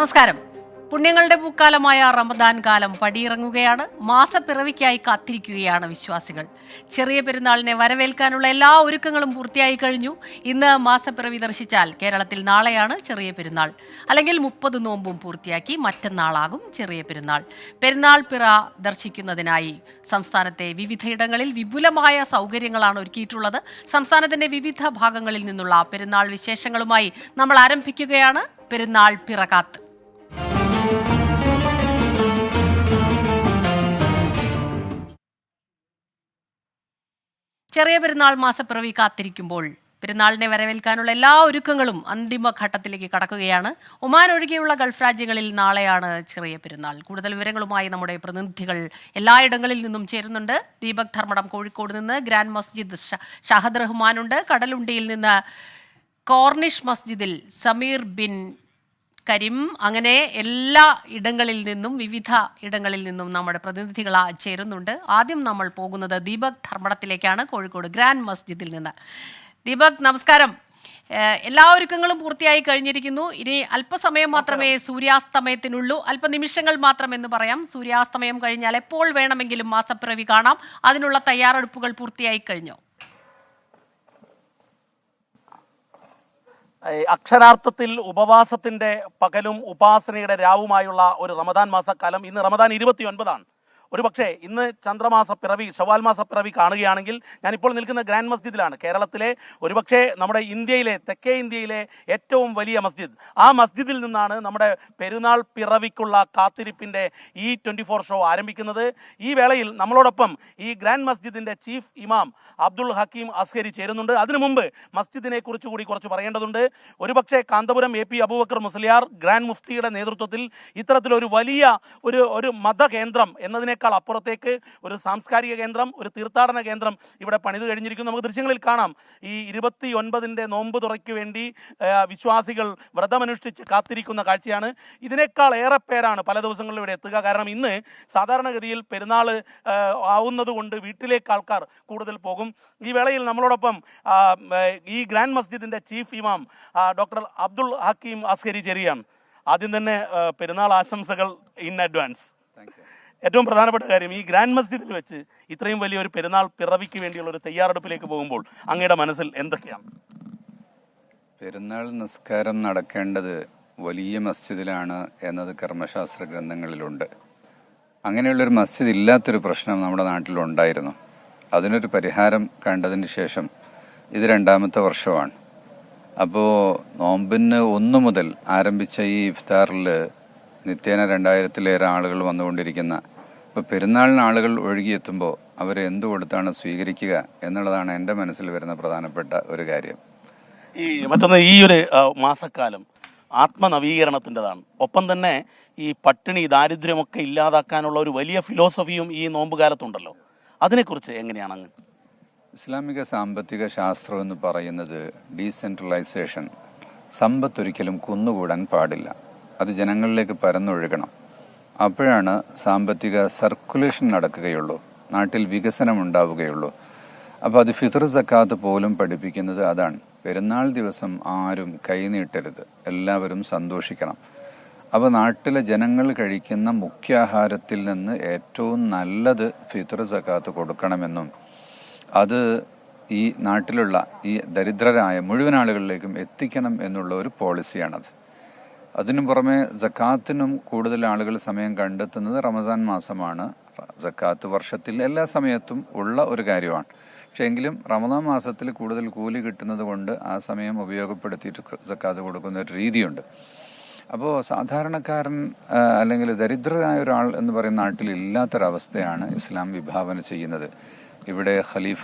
നമസ്കാരം. പുണ്യങ്ങളുടെ പൂക്കാലമായ റമദാൻ കാലം പടിയിറങ്ങുകയാണ്. മാസപ്പിറവിക്കായി കാത്തിരിക്കുകയാണ് വിശ്വാസികൾ. ചെറിയ പെരുന്നാളിനെ വരവേൽക്കാനുള്ള എല്ലാ ഒരുക്കങ്ങളും പൂർത്തിയായി കഴിഞ്ഞു. ഇന്ന് മാസപ്പിറവി ദർശിച്ചാൽ കേരളത്തിൽ നാളെയാണ് ചെറിയ പെരുന്നാൾ. അല്ലെങ്കിൽ 30 നോമ്പും പൂർത്തിയാക്കി മറ്റന്നാളാകും ചെറിയ പെരുന്നാൾ. പെരുന്നാൾ പിറ ദർശിക്കുന്നതിനായി സംസ്ഥാനത്തെ വിവിധയിടങ്ങളിൽ വിപുലമായ സൗകര്യങ്ങളാണ് ഒരുക്കിയിട്ടുള്ളത്. സംസ്ഥാനത്തിന്റെ വിവിധ ഭാഗങ്ങളിൽ നിന്നുള്ള പെരുന്നാൾ വിശേഷങ്ങളുമായി നമ്മൾ ആരംഭിക്കുകയാണ്. പെരുന്നാൾ പിറകാത്ത്. ചെറിയ പെരുന്നാൾ മാസപ്പിറവി കാത്തിരിക്കുമ്പോൾ പെരുന്നാളിനെ വരവേൽക്കാനുള്ള എല്ലാ ഒരുക്കങ്ങളും അന്തിമഘട്ടത്തിലേക്ക് കടക്കുകയാണ്. ഒമാൻ ഒഴികെയുള്ള ഗൾഫ് രാജ്യങ്ങളിൽ നാളെയാണ് ചെറിയ പെരുന്നാൾ. കൂടുതൽ വിവരങ്ങളുമായി നമ്മുടെ പ്രതിനിധികൾ എല്ലായിടങ്ങളിൽ നിന്നും ചേരുന്നുണ്ട്. ദീപക് ധർമ്മടം കോഴിക്കോട് നിന്ന്, ഗ്രാൻഡ് മസ്ജിദ് ഷഹദ് റഹ്മാനുണ്ട്, കടലുണ്ടിയിൽ നിന്ന് കോർണിഷ് മസ്ജിദിൽ സമീർ ബിൻ കരീം, അങ്ങനെ എല്ലാ ഇടങ്ങളിൽ നിന്നും വിവിധ ഇടങ്ങളിൽ നിന്നും നമ്മുടെ പ്രതിനിധികൾ ചേരുന്നുണ്ട്. ആദ്യം നമ്മൾ പോകുന്നത് ദീപക് ധർമ്മടത്തിലേക്കാണ്, കോഴിക്കോട് ഗ്രാൻഡ് മസ്ജിദിൽ നിന്ന്. ദീപക്, നമസ്കാരം. എല്ലാ ഒരുക്കങ്ങളും പൂർത്തിയായി കഴിഞ്ഞിരിക്കുന്നു. ഇനി അല്പസമയം മാത്രമേ സൂര്യാസ്തമയത്തിനുള്ളൂ, അല്പനിമിഷങ്ങൾ മാത്രം എന്ന് പറയാം. സൂര്യാസ്തമയം കഴിഞ്ഞാൽ എപ്പോൾ വേണമെങ്കിലും മാസപ്പിറവി കാണാം. അതിനുള്ള തയ്യാറെടുപ്പുകൾ പൂർത്തിയായി കഴിഞ്ഞോ? അക്ഷരാർത്ഥത്തിൽ ഉപവാസത്തിന്റെ പകലും ഉപാസനയുടെ രാവുമായുള്ള ഒരു റമദാൻ മാസക്കാലം. ഇന്ന് റമദാൻ 29 ഒരുപക്ഷെ ഇന്ന് ചന്ദ്രമാസ പിറവി, ശവ്വാൽ മാസ പിറവി കാണുകയാണെങ്കിൽ ഞാനിപ്പോൾ നിൽക്കുന്ന ഗ്രാൻഡ് മസ്ജിദിലാണ്. കേരളത്തിലെ ഒരുപക്ഷെ നമ്മുടെ ഇന്ത്യയിലെ, തെക്കേ ഇന്ത്യയിലെ ഏറ്റവും വലിയ മസ്ജിദ്. ആ മസ്ജിദിൽ നിന്നാണ് നമ്മുടെ പെരുന്നാൾ പിറവിക്കുള്ള കാത്തിരിപ്പിൻ്റെ ഈ 24 ഷോ ആരംഭിക്കുന്നത്. ഈ വേളയിൽ നമ്മളോടൊപ്പം ഈ ഗ്രാൻഡ് മസ്ജിദിൻ്റെ ചീഫ് ഇമാം അബ്ദുൾ ഹക്കീം അസ്ഹരി ചേരുന്നുണ്ട്. അതിനു മുമ്പ് മസ്ജിദിനെ കുറിച്ച് കൂടി കുറച്ച് പറയേണ്ടതുണ്ട്. ഒരുപക്ഷെ കാന്തപുരം AP അബൂബക്കർ മുസ്ലിയാർ ഗ്രാൻഡ് മുഫ്തിയുടെ നേതൃത്വത്തിൽ ഇത്തരത്തിലൊരു വലിയ ഒരു മതകേന്ദ്രം എന്നതിനേക്കാൾ അപ്പുറത്തേക്ക് ഒരു സാംസ്കാരിക കേന്ദ്രം, ഒരു തീർത്ഥാടന കേന്ദ്രം ഇവിടെ പണിത് കഴിഞ്ഞിരിക്കുന്നു. നമുക്ക് ദൃശ്യങ്ങളിൽ കാണാം. ഈ 29ന്റെ നോമ്പ് തുറയ്ക്ക് വേണ്ടി വിശ്വാസികൾ വ്രതമനുഷ്ഠിച്ച് കാത്തിരിക്കുന്ന കാഴ്ചയാണ്. ഇതിനേക്കാൾ ഏറെ പേരാണ് പല ദിവസങ്ങളിലും ഇവിടെ എത്തുക. കാരണം ഇന്ന് സാധാരണഗതിയിൽ പെരുന്നാൾ ആവുന്നത് കൊണ്ട് വീട്ടിലേക്ക് ആൾക്കാർ കൂടുതൽ പോകും. ഈ വേളയിൽ നമ്മളോടൊപ്പം ഈ ഗ്രാൻഡ് മസ്ജിദിന്റെ ചീഫ് ഇമാം ഡോക്ടർ അബ്ദുൾ ഹക്കീം അസ്ഹരി ചേരുകയാണ്. ആദ്യം തന്നെ പെരുന്നാൾ ആശംസകൾ ഇൻ അഡ്വാൻസ്. ഏറ്റവും പ്രധാനപ്പെട്ട കാര്യം, ഈ ഗ്രാൻഡ് മസ്ജിദിൽ വെച്ച് ഇത്രയും വലിയൊരു പെരുന്നാൾ പിറവിക്ക് വേണ്ടിയുള്ള ഒരു തയ്യാറെടുപ്പിലേക്ക് പോകുമ്പോൾ അങ്ങയുടെ മനസ്സിൽ എന്തൊക്കെയാണ്? പെരുന്നാൾ നിസ്കാരം നടക്കേണ്ടത് വലിയ മസ്ജിദിലാണ് എന്നത് കർമ്മശാസ്ത്ര ഗ്രന്ഥങ്ങളിലുണ്ട്. അങ്ങനെയുള്ളൊരു മസ്ജിദ് ഇല്ലാത്തൊരു പ്രശ്നം നമ്മുടെ നാട്ടിലുണ്ടായിരുന്നു. അതിനൊരു പരിഹാരം കണ്ടതിന് ശേഷം ഇത് 2ാമത്തെ വർഷമാണ്. അപ്പോൾ നോമ്പിന് 1 മുതൽ ആരംഭിച്ച ഈ ഇഫ്താറിൽ നിത്യേന 2000-ലേറെ ആളുകൾ വന്നുകൊണ്ടിരിക്കുന്ന, ഇപ്പോൾ പെരുന്നാളിന് ആളുകൾ ഒഴുകിയെത്തുമ്പോൾ അവരെ എന്തു കൊടുത്താണ് സ്വീകരിക്കുക എന്നുള്ളതാണ് എൻ്റെ മനസ്സിൽ വരുന്ന പ്രധാനപ്പെട്ട ഒരു കാര്യം. മറ്റൊന്ന്, ഈ ഒരു മാസക്കാലം ആത്മനവീകരണത്തിൻ്റെതാണ്. ഒപ്പം തന്നെ ഈ പട്ടിണി, ദാരിദ്ര്യമൊക്കെ ഇല്ലാതാക്കാനുള്ള ഒരു വലിയ ഫിലോസഫിയും ഈ നോമ്പുകാലത്തുണ്ടല്ലോ. അതിനെക്കുറിച്ച് എങ്ങനെയാണ് അങ്ങ്? ഇസ്ലാമിക സാമ്പത്തിക ശാസ്ത്രം എന്ന് പറയുന്നത് ഡീസെൻട്രലൈസേഷൻ. സമ്പത്തൊരിക്കലും കുന്നുകൂടാൻ പാടില്ല, അത് ജനങ്ങളിലേക്ക് പരന്നൊഴുകണം. അപ്പോഴാണ് സാമ്പത്തിക സർക്കുലേഷൻ നടക്കുകയുള്ളൂ, നാട്ടിൽ വികസനം ഉണ്ടാവുകയുള്ളൂ. അപ്പോൾ അത് ഫിത്ർ സക്കാത്ത് പോലും പഠിപ്പിക്കുന്നത് അതാണ്. പെരുന്നാൾ ദിവസം ആരും കൈനീട്ടരുത്, എല്ലാവരും സന്തോഷിക്കണം. അപ്പോൾ നാട്ടിലെ ജനങ്ങൾ കഴിക്കുന്ന മുഖ്യാഹാരത്തിൽ നിന്ന് ഏറ്റവും നല്ലത് ഫിത്ർ സക്കാത്ത് കൊടുക്കണമെന്നും അത് ഈ നാട്ടിലുള്ള ഈ ദരിദ്രരായ മുഴുവൻ ആളുകളിലേക്കും എത്തിക്കണം എന്നുള്ള ഒരു പോളിസിയാണത്. അതിനു പുറമെ സക്കാത്തിനും കൂടുതൽ ആളുകൾ സമയം കണ്ടെത്തുന്നത് റമസാൻ മാസമാണ്. സക്കാത്ത് വർഷത്തിൽ എല്ലാ സമയത്തും ഉള്ള ഒരു കാര്യമാണ്. പക്ഷേ എങ്കിലും റമദാൻ മാസത്തിൽ കൂടുതൽ കൂലി കിട്ടുന്നത് കൊണ്ട് ആ സമയം ഉപയോഗപ്പെടുത്തിയിട്ട് സക്കാത്ത് കൊടുക്കുന്ന ഒരു രീതിയുണ്ട്. അപ്പോൾ സാധാരണക്കാരൻ അല്ലെങ്കിൽ ദരിദ്രരായ ഒരാൾ എന്ന് പറയുന്ന നാട്ടിൽ ഇല്ലാത്തൊരവസ്ഥയാണ് ഇസ്ലാം വിഭാവന ചെയ്യുന്നത്. ഇവിടെ ഖലീഫ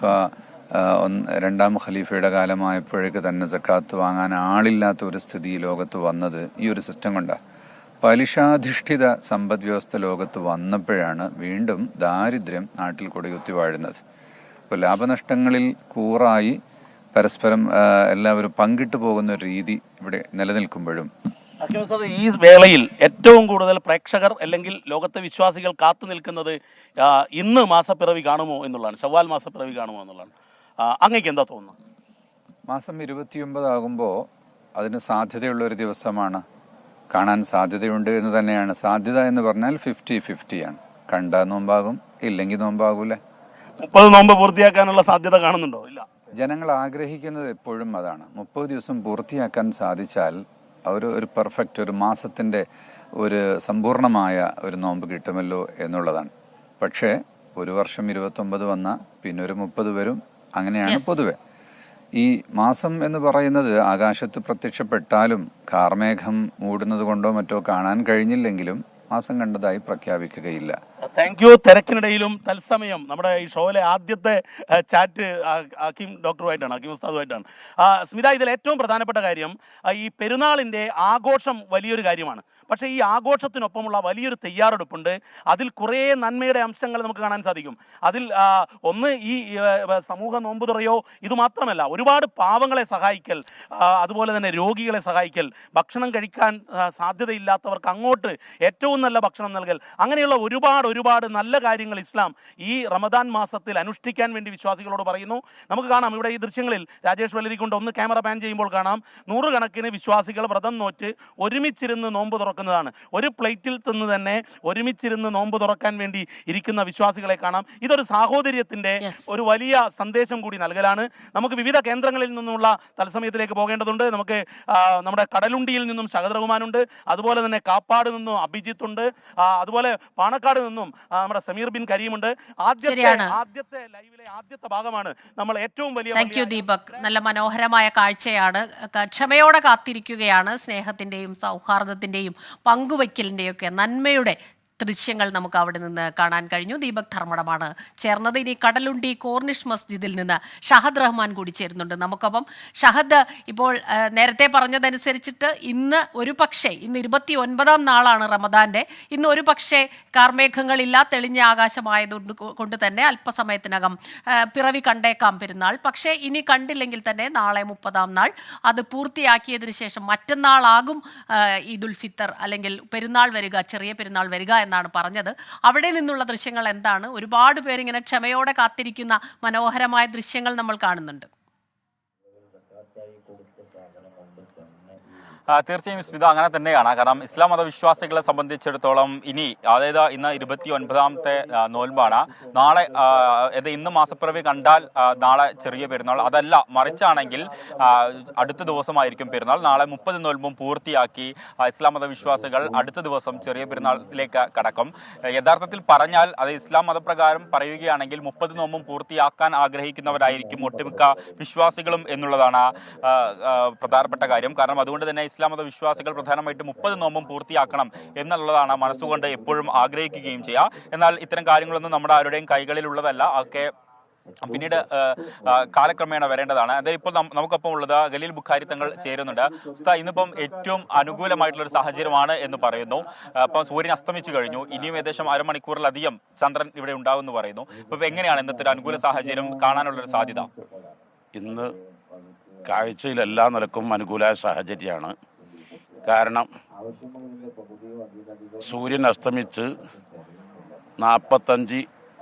2ാം ഖലീഫയുടെ കാലമായപ്പോഴേക്ക് തന്നെ സക്കാത്ത് വാങ്ങാൻ ആളില്ലാത്ത ഒരു സ്ഥിതി ലോകത്ത് വന്നത് ഈ ഒരു സിസ്റ്റം കൊണ്ടാണ്. പലിശാധിഷ്ഠിത സമ്പദ് വ്യവസ്ഥ ലോകത്ത് വന്നപ്പോഴാണ് വീണ്ടും ദാരിദ്ര്യം നാട്ടിൽ കൊടികുത്തി വാഴുന്നത്. ഇപ്പോൾ ലാഭനഷ്ടങ്ങളിൽ കൂറായി പരസ്പരം എല്ലാവരും പങ്കിട്ടു പോകുന്ന ഒരു രീതി ഇവിടെ നിലനിൽക്കുമ്പോഴും ഈ വേളയിൽ ഏറ്റവും കൂടുതൽ പ്രേക്ഷകർ അല്ലെങ്കിൽ ലോകത്തെ വിശ്വാസികൾ കാത്തു നിൽക്കുന്നത് ഇന്ന് മാസപ്പിറവി കാണുമോ എന്നുള്ളതാണ്, ശവ്വാൽ മാസപ്പിറവി കാണുമോ എന്നുള്ളതാണ്. അങ്ങേക്ക് എന്താ തോന്നുന്നത്? മാസം 29 ആകുമ്പോൾ അതിന് സാധ്യതയുള്ള ഒരു ദിവസമാണ്. കാണാൻ സാധ്യതയുണ്ട് എന്ന് തന്നെയാണ്. സാധ്യത എന്ന് പറഞ്ഞാൽ 50-50 കണ്ടാൽ നോമ്പാകും, ഇല്ലെങ്കിൽ നോമ്പാകൂല. 30 നോമ്പ് പൂർത്തിയാക്കാനുള്ള സാധ്യത കാണുന്നുണ്ടോ? ഇല്ല. ജനങ്ങൾ ആഗ്രഹിക്കുന്നത് എപ്പോഴും അതാണ്. 30 ദിവസം പൂർത്തിയാക്കാൻ സാധിച്ചാൽ ഒരു പെർഫെക്റ്റ്, ഒരു മാസത്തിൻ്റെ ഒരു സമ്പൂർണമായ ഒരു നോമ്പ് കിട്ടുമല്ലോ എന്നുള്ളതാണ്. പക്ഷേ ഒരു വർഷം 29 വന്നാൽ പിന്നെ ഒരു 30 വരും. അങ്ങനെയാണ് പൊതുവെ. ഈ മാസം എന്ന് പറയുന്നത് ആകാശത്ത് പ്രത്യക്ഷപ്പെട്ടാലും കാർമേഘം മൂടുന്നത് കൊണ്ടോ മറ്റോ കാണാൻ കഴിഞ്ഞില്ലെങ്കിലും മാസം കണ്ടതായി പ്രഖ്യാപിക്കുകയില്ല. Thank you. തിരക്കിനിടയിലും തത്സമയം നമ്മുടെ ഈ ഷോയിലെ ആദ്യത്തെ ചാറ്റ് ഹക്കീം ഡോക്ടറുമായിട്ടാണ്, ഹക്കീം ഉസ്താദുമായിട്ടാണ്. സ്മിത, ഇതിൽ ഏറ്റവും പ്രധാനപ്പെട്ട കാര്യം ഈ പെരുന്നാളിൻ്റെ ആഘോഷം വലിയൊരു കാര്യമാണ്. പക്ഷേ ഈ ആഘോഷത്തിനൊപ്പമുള്ള വലിയൊരു തയ്യാറെടുപ്പുണ്ട്. അതിൽ കുറേ നന്മയുടെ അംശങ്ങൾ നമുക്ക് കാണാൻ സാധിക്കും. അതിൽ ഒന്ന് ഈ സമൂഹ നോമ്പുതുറയോ ഇതുമാത്രമല്ല, ഒരുപാട് പാവങ്ങളെ സഹായിക്കൽ, അതുപോലെ തന്നെ രോഗികളെ സഹായിക്കൽ, ഭക്ഷണം കഴിക്കാൻ സാധ്യതയില്ലാത്തവർക്ക് അങ്ങോട്ട് ഏറ്റവും നല്ല ഭക്ഷണം നൽകൽ, അങ്ങനെയുള്ള ഒരുപാട് നല്ല കാര്യങ്ങൾ ഇസ്ലാം ഈ റമദാൻ മാസത്തിൽ അനുഷ്ഠിക്കാൻ വേണ്ടി വിശ്വാസികളോട് പറയുന്നു. നമുക്ക് കാണാം ഇവിടെ ഈ ദൃശ്യങ്ങളിൽ രാജേഷ് വെള്ളരിക്കൊണ്ട് ഒന്ന് ക്യാമറ പാൻ ചെയ്യുമ്പോൾ കാണാം 100 കണക്കിന് വിശ്വാസികൾ വ്രതം നോറ്റ് ഒരുമിച്ചിരുന്ന് നോമ്പ് തുറക്കുന്നതാണ്. ഒരു പ്ലേറ്റിൽ നിന്ന് തന്നെ ഒരുമിച്ചിരുന്ന് നോമ്പ് തുറക്കാൻ വേണ്ടി ഇരിക്കുന്ന വിശ്വാസികളെ കാണാം. ഇതൊരു സാഹോദര്യത്തിന്റെ ഒരു വലിയ സന്ദേശം കൂടി നൽകലാണ്. നമുക്ക് വിവിധ കേന്ദ്രങ്ങളിൽ നിന്നുള്ള തത്സമയത്തിലേക്ക് പോകേണ്ടതുണ്ട്. നമുക്ക് നമ്മുടെ കടലുണ്ടിയിൽ നിന്നും ഷഹദ് റഹ്മാനുണ്ട്, അതുപോലെ തന്നെ കാപ്പാട് നിന്നും അഭിജിത്ത് ഉണ്ട്, അതുപോലെ പാണക്കാട് നിന്നും നമ്മുടെ സമീർ ബിൻ കരീമുണ്ട്. ആദ്യത്തെ ലൈവിലെ ആദ്യത്തെ ഭാഗമാണ് നമ്മൾ ഏറ്റവും വലിയ. Thank you Deepak. നല്ല മനോഹരമായ കാഴ്ചയാണ്. ക്ഷമയോടെ കാത്തിരിക്കുകയാണ്. സ്നേഹത്തിന്റെയും സൗഹാർദ്ദത്തിന്റെയും പങ്കുവയ്ക്കലിന്റെയും ഒക്കെ നന്മയുടെ ദൃശ്യങ്ങൾ നമുക്ക് അവിടെ നിന്ന് കാണാൻ കഴിഞ്ഞു. ദീപക് ധർമ്മടമാണ് ചേർന്നത്. ഇനി കടലുണ്ടി കോർണിഷ് മസ്ജിദിൽ നിന്ന് ഷഹദ് റഹ്മാൻ കൂടി ചേരുന്നുണ്ട് നമുക്കൊപ്പം. ഷഹദ്, ഇപ്പോൾ നേരത്തെ പറഞ്ഞതനുസരിച്ചിട്ട് ഇന്ന് 29-ാം നാളാണ് റമദാൻ്റെ. ഇന്ന് ഒരു പക്ഷേ കാർമേഘങ്ങളില്ല, തെളിഞ്ഞ ആകാശമായതുകൊണ്ട് കൊണ്ട് തന്നെ അല്പസമയത്തിനകം പിറവി കണ്ടേക്കാം പെരുന്നാൾ. പക്ഷേ ഇനി കണ്ടില്ലെങ്കിൽ തന്നെ നാളെ 30-ാം നാൾ അത് പൂർത്തിയാക്കിയതിനു ശേഷം മറ്റന്നാളാകും ഈദുൽ ഫിത്തർ, അല്ലെങ്കിൽ പെരുന്നാൾ വരിക, ചെറിയ പെരുന്നാൾ വരിക എന്നാണ് പറഞ്ഞത്. അവിടെ നിന്നുള്ള ദൃശ്യങ്ങൾ എന്താണ്? ഒരുപാട് പേരിങ്ങനെ ക്ഷമയോടെ കാത്തിരിക്കുന്ന മനോഹരമായ ദൃശ്യങ്ങൾ നമ്മൾ കാണുന്നുണ്ട്. തീർച്ചയായും സ്മിത, അങ്ങനെ തന്നെയാണ്. കാരണം ഇസ്ലാം മതവിശ്വാസികളെ സംബന്ധിച്ചിടത്തോളം അതായത് ഇന്ന് 29ാമത്തെ നോൽമ്പാണ്. നാളെ ഇന്ന് മാസപ്പിറവി കണ്ടാൽ നാളെ ചെറിയ പെരുന്നാൾ. അതല്ല, മറിച്ചാണെങ്കിൽ അടുത്ത ദിവസമായിരിക്കും പെരുന്നാൾ. നാളെ 30 നോൽമ്പും പൂർത്തിയാക്കി ഇസ്ലാം മതവിശ്വാസികൾ അടുത്ത ദിവസം ചെറിയ പെരുന്നാളിലേക്ക് കടക്കും. യഥാർത്ഥത്തിൽ പറഞ്ഞാൽ അത് ഇസ്ലാം മതപ്രകാരം പറയുകയാണെങ്കിൽ 30 നോമ്പും പൂർത്തിയാക്കാൻ ആഗ്രഹിക്കുന്നവരായിരിക്കും ഒട്ടുമിക്ക വിശ്വാസികളും എന്നുള്ളതാണ് പ്രധാനപ്പെട്ട കാര്യം. കാരണം അതുകൊണ്ട് തന്നെ ഇസ്ലാം മത വിശ്വാസികൾ പ്രധാനമായിട്ടും 30 നോമ്പും പൂർത്തിയാക്കണം എന്നുള്ളതാണ് മനസ്സുകൊണ്ട് എപ്പോഴും ആഗ്രഹിക്കുകയും ചെയ്യുക. എന്നാൽ ഇത്തരം കാര്യങ്ങളൊന്നും നമ്മുടെ ആരുടെയും കൈകളിലുള്ളതല്ല. ഒക്കെ പിന്നീട് കാലക്രമേണ വരേണ്ടതാണ്. അതായത് ഇപ്പോൾ നമുക്കൊപ്പം ഉള്ളത് ഖലീൽ ബുഖാരി തങ്ങൾ ചേരുന്നുണ്ട്. ഇന്നിപ്പം ഏറ്റവും അനുകൂലമായിട്ടുള്ള ഒരു സാഹചര്യമാണ് എന്ന് പറയുന്നു. അപ്പം സൂര്യൻ അസ്തമിച്ചു കഴിഞ്ഞു. ഇനിയും ഏകദേശം അരമണിക്കൂറിലധികം ചന്ദ്രൻ ഇവിടെ ഉണ്ടാകുമെന്ന് പറയുന്നു. ഇപ്പം എങ്ങനെയാണ് ഇന്നത്തെ ഒരു അനുകൂല സാഹചര്യം കാണാനുള്ളൊരു സാധ്യത? ഇന്ന് കാഴ്ചയിൽ എല്ലാ നിലക്കും അനുകൂല സാഹചര്യമാണ്. കാരണം സൂര്യൻ അസ്തമിച്ച് 45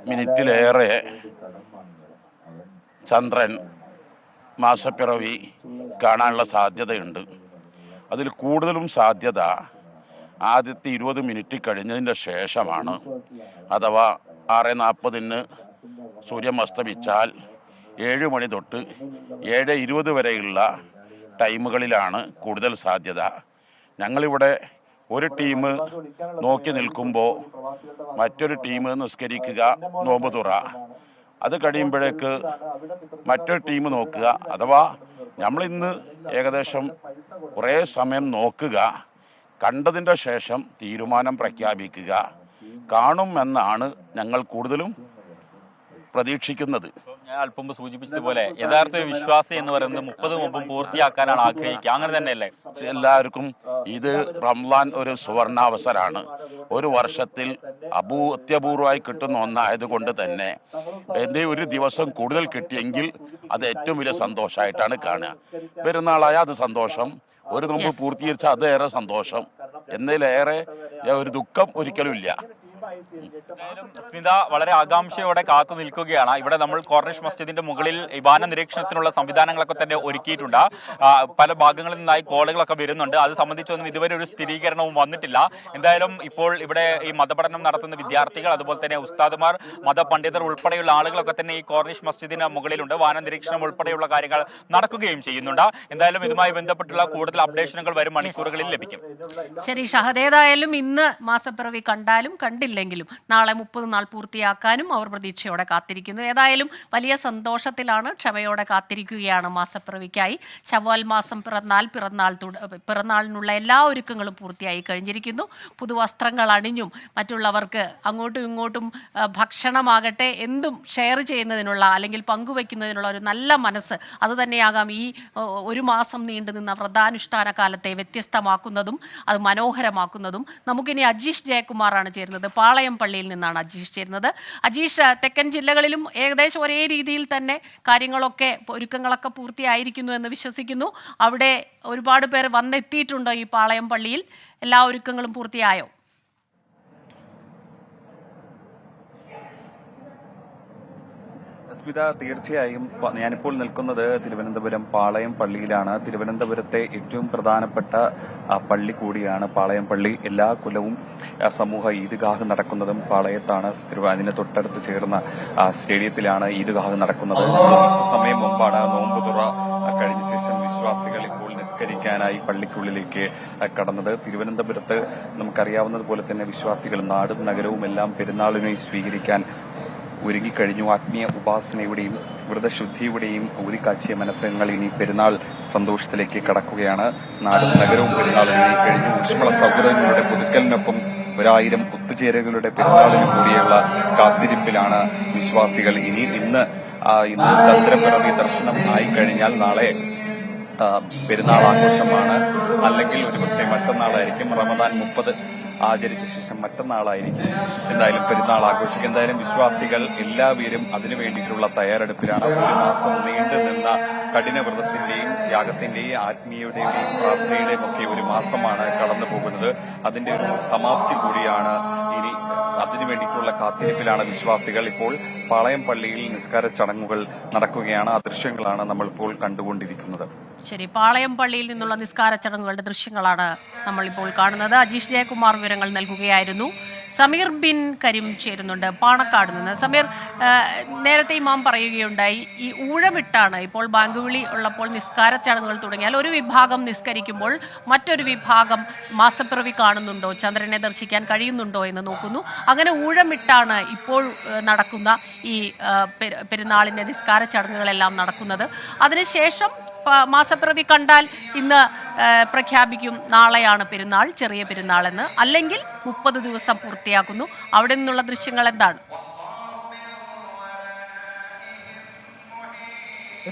മിനിറ്റിലേറെ ചന്ദ്രൻ മാസപ്പിറവി കാണാനുള്ള സാധ്യതയുണ്ട്. അതിൽ കൂടുതലും സാധ്യത ആദ്യത്തെ 20 മിനിറ്റ് കഴിഞ്ഞതിൻ്റെ ശേഷമാണ്. അഥവാ 6:40 സൂര്യൻ അസ്തമിച്ചാൽ 7 മണി തൊട്ട് 7:20 വരെയുള്ള ടൈമുകളിലാണ് കൂടുതൽ സാധ്യത. ഞങ്ങളിവിടെ ഒരു ടീം നോക്കി നിൽക്കുമ്പോൾ മറ്റൊരു ടീം നിസ്കരിക്കുക, നോമ്പ് തുറ. അത് കഴിയുമ്പോഴേക്ക് മറ്റൊരു ടീം നോക്കുക. അഥവാ നമ്മളിന്ന് ഏകദേശം കുറേ സമയം നോക്കുക, കണ്ടതിൻ്റെ ശേഷം തീരുമാനം പ്രഖ്യാപിക്കുക. കാണുമെന്നാണ് ഞങ്ങൾ കൂടുതലും പ്രതീക്ഷിക്കുന്നത്. ഞാൻ അല്പം സൂചിപ്പിച്ചതുപോലെ യഥാർത്ഥ വിശ്വാസി എന്ന് പറയുന്നത് 30 നോമ്പും പൂർത്തിയാക്കാനാണ് ആഗ്രഹിക്കുക. അങ്ങനെ തന്നെയല്ലേ? എല്ലാവർക്കും ഇത് റംസാൻ ഒരു സുവർണാവസരമാണ്. ഒരു വർഷത്തിൽ അത്യപൂർവമായി കിട്ടുന്ന ഒന്നായതുകൊണ്ട് തന്നെ ഒരു ദിവസം കൂടുതൽ കിട്ടിയെങ്കിൽ അത് ഏറ്റവും വലിയ സന്തോഷമായിട്ടാണ് കാണുക. പെരുന്നാളായ അത് സന്തോഷം, ഒരു നോമ്പ് പൂർത്തീകരിച്ചാൽ അതേറെ സന്തോഷം. എന്നതിലേറെ ഒരു ദുഃഖം ഒരിക്കലും ഇല്ല. സ്മിത വളരെ ആകാംക്ഷയോടെ കാത്തു നിൽക്കുകയാണ്. ഇവിടെ നമ്മൾ കോർണിഷ് മസ്ജിദിന്റെ മുകളിൽ ഇബാന നിരീക്ഷണത്തിനുള്ള സംവിധാനങ്ങളൊക്കെ തന്നെ ഒരുക്കിയിട്ടുണ്ട്. പല ഭാഗങ്ങളിൽ നിന്നായി കോളുകളൊക്കെ വരുന്നുണ്ട്. അത് സംബന്ധിച്ചൊന്നും ഇതുവരെ ഒരു സ്ഥിരീകരണവും വന്നിട്ടില്ല. എന്തായാലും ഇപ്പോൾ ഇവിടെ ഈ മതപഠനം നടത്തുന്ന വിദ്യാർത്ഥികൾ, അതുപോലെ തന്നെ ഉസ്താദുമാർ, മതപണ്ഡിതർ ഉൾപ്പെടെയുള്ള ആളുകളൊക്കെ തന്നെ ഈ കോർണിഷ് മസ്ജിദിന് മുകളിലുണ്ട്. വാന നിരീക്ഷണം ഉൾപ്പെടെയുള്ള കാര്യങ്ങൾ നടക്കുകയും ചെയ്യുന്നുണ്ട്. എന്തായാലും ഇതുമായി ബന്ധപ്പെട്ടുള്ള കൂടുതൽ അപ്ഡേഷനുകൾ വരും മണിക്കൂറുകളിൽ ലഭിക്കും. ശരി ഷഹദ്, ഏതായാലും ഇന്ന് മാസപ്പിറവി കണ്ടാലും കണ്ടില്ലെങ്കിലും നാളെ 30 നാൾ പൂർത്തിയാക്കാനും അവർ പ്രതീക്ഷയോടെ കാത്തിരിക്കുന്നു. ഏതായാലും വലിയ സന്തോഷത്തിലാണ്, ക്ഷമയോടെ കാത്തിരിക്കുകയാണ് മാസപ്പിറവിക്കായി. ശവ്വാൽ മാസം പിറന്നാളിനുള്ള എല്ലാ ഒരുക്കങ്ങളും പൂർത്തിയായി കഴിഞ്ഞിരിക്കുന്നു. പുതുവസ്ത്രങ്ങൾ അണിഞ്ഞും മറ്റുള്ളവർക്ക് അങ്ങോട്ടും ഇങ്ങോട്ടും ഭക്ഷണമാകട്ടെ എന്തും ഷെയർ ചെയ്യുന്നതിനുള്ള അല്ലെങ്കിൽ പങ്കുവയ്ക്കുന്നതിനുള്ള ഒരു നല്ല മനസ്സ് അത് തന്നെയാകാം ഈ ഒരു മാസം നീണ്ടുനിന്ന വ്രതാനുഷ്ഠാന കാലത്തെ വ്യത്യസ്തമാക്കുന്നതും അത് മനോഹരമാക്കുന്നതും. നമുക്കിനി അജീഷ് ജയകുമാറാണ് ചേരുന്നത്. പാളയം പള്ളിയിൽ നിന്നാണ് അജീഷ് ചേരുന്നത്. അജീഷ്, തെക്കൻ ജില്ലകളിലും ഏകദേശം ഒരേ രീതിയിൽ തന്നെ കാര്യങ്ങളൊക്കെ ഒരുക്കങ്ങളൊക്കെ പൂർത്തിയായിരിക്കുന്നു എന്ന് വിശ്വസിക്കുന്നു. അവിടെ ഒരുപാട് പേർ വന്നെത്തിയിട്ടുണ്ടോ ഈ പാളയം പള്ളിയിൽ? എല്ലാ ഒരുക്കങ്ങളും പൂർത്തിയായോ? സ്മിത, തീർച്ചയായും ഞാനിപ്പോൾ നിൽക്കുന്നത് തിരുവനന്തപുരം പാളയം പള്ളിയിലാണ്. തിരുവനന്തപുരത്തെ ഏറ്റവും പ്രധാനപ്പെട്ട പള്ളി കൂടിയാണ് പാളയം പള്ളി. എല്ലാ കൊല്ലവും സമൂഹ ഈദ്ഗാഹ് നടക്കുന്നതും പാളയത്താണ്. അതിന് തൊട്ടടുത്ത് ചേർന്ന സ്റ്റേഡിയത്തിലാണ് ഈദ്ഗാഹ് നടക്കുന്നത്. സമയം മുമ്പാണ് നോമ്പ് തുറ കഴിഞ്ഞ ശേഷം വിശ്വാസികൾ ഇപ്പോൾ നിസ്കരിക്കാനായി പള്ളിക്കുള്ളിലേക്ക് കടന്നത്. തിരുവനന്തപുരത്ത് നമുക്കറിയാവുന്നതുപോലെ തന്നെ വിശ്വാസികൾ നാടും നഗരവും എല്ലാം പെരുന്നാളിനെ സ്വീകരിക്കാൻ ഒരുങ്ങിക്കഴിഞ്ഞു. ആത്മീയ ഉപാസനയുടെയും വ്രതശുദ്ധിയുടെയും ഊതിക്കാച്ചിയ മനസ്സങ്ങൾ ഇനി പെരുന്നാൾ സന്തോഷത്തിലേക്ക് കടക്കുകയാണ്. നാടും നഗരവും പെരുന്നാൾ ഒരുങ്ങിക്കഴിഞ്ഞു. ഊഷ്മള സൗഹൃദങ്ങളുടെ പുതുക്കലിനൊപ്പം 1000 ഒത്തുചേരലുകളുടെ പെരുന്നാളിന് കൂടിയുള്ള കാത്തിരിപ്പിലാണ് വിശ്വാസികൾ. ഇന്ന് ചന്ദ്രപിറവി ദർശനം ആയിക്കഴിഞ്ഞാൽ നാളെ പെരുന്നാൾ ആഘോഷമാണ്. അല്ലെങ്കിൽ ഒരുപക്ഷെ മറ്റന്നാളായിരിക്കും. റമദാൻ 30 ആചരിച്ച ശേഷം മറ്റന്നാളായിരിക്കും എന്തായാലും പെരുന്നാൾ ആഘോഷിക്കും. എന്തായാലും വിശ്വാസികൾ എല്ലാവരും അതിനു വേണ്ടിയിട്ടുള്ള തയ്യാറെടുപ്പിലാണ്. ഒരു മാസം നീണ്ടു നിന്ന കഠിന വ്രതത്തിന്റെയും ത്യാഗത്തിന്റെയും ആത്മീയതയുടെയും പ്രാർത്ഥനയുടെയും ഒക്കെ ഒരു മാസമാണ് കടന്നു പോകുന്നത്. അതിന്റെ ഒരു സമാപ്തി കൂടിയാണ് ഇനി. അതിനു വേണ്ടിയിട്ടുള്ള കാത്തിരിപ്പിലാണ് വിശ്വാസികൾ. ഇപ്പോൾ പാളയം പള്ളിയിൽ നിസ്കാര ചടങ്ങുകൾ നടക്കുകയാണ്. ആ ദൃശ്യങ്ങളാണ് നമ്മളിപ്പോൾ കണ്ടുകൊണ്ടിരിക്കുന്നത്. ശരി, പാളയം പള്ളിയിൽ നിന്നുള്ള നിസ്കാര ചടങ്ങുകളുടെ ദൃശ്യങ്ങളാണ് നമ്മളിപ്പോൾ കാണുന്നത്. അജീഷ് ജയകുമാർ വിവരങ്ങൾ നൽകുകയായിരുന്നു. സമീർ ബിൻ കരീം ചേരുന്നുണ്ട് പാണക്കാട് നിന്ന്. സമീർ, നേരത്തെ ഇമാം പറയുകയുണ്ടായി ഈ ഊഴമിട്ടാണ് ഇപ്പോൾ ബാങ്ക് വിളി ഉള്ളപ്പോൾ നിസ്കാര ചടങ്ങുകൾ തുടങ്ങിയാൽ ഒരു വിഭാഗം നിസ്കരിക്കുമ്പോൾ മറ്റൊരു വിഭാഗം മാസപ്പിറവി കാണുന്നുണ്ടോ, ചന്ദ്രനെ ദർശിക്കാൻ കഴിയുന്നുണ്ടോ എന്ന് നോക്കുന്നു. അങ്ങനെ ഊഴമിട്ടാണ് ഇപ്പോൾ നടക്കുന്ന ഈ പെരുന്നാളിൻ്റെ നിസ്കാര ചടങ്ങുകളെല്ലാം നടക്കുന്നത്. അതിനുശേഷം മാസപ്പിറവി കണ്ടാൽ ഇന്ന് പ്രഖ്യാപിക്കും നാളെയാണ് പെരുന്നാൾ, ചെറിയ പെരുന്നാളെന്ന്. അല്ലെങ്കിൽ 30 ദിവസം പൂർത്തിയാക്കുന്നു. അവിടെ നിന്നുള്ള ദൃശ്യങ്ങൾ എന്താണ്?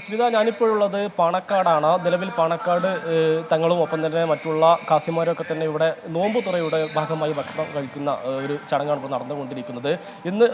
സ്മിത, ഞാനിപ്പോഴുള്ളത് പാണക്കാടാണ്. നിലവിൽ പാണക്കാട് തങ്ങളും ഒപ്പം തന്നെ മറ്റുള്ള കാസിമാരൊക്കെ തന്നെ ഇവിടെ നോമ്പ് തുറയുടെ ഭാഗമായി ഭക്ഷണം കഴിക്കുന്ന ഒരു ചടങ്ങാണ് ഇപ്പോൾ നടന്നുകൊണ്ടിരിക്കുന്നത്. ഇന്ന്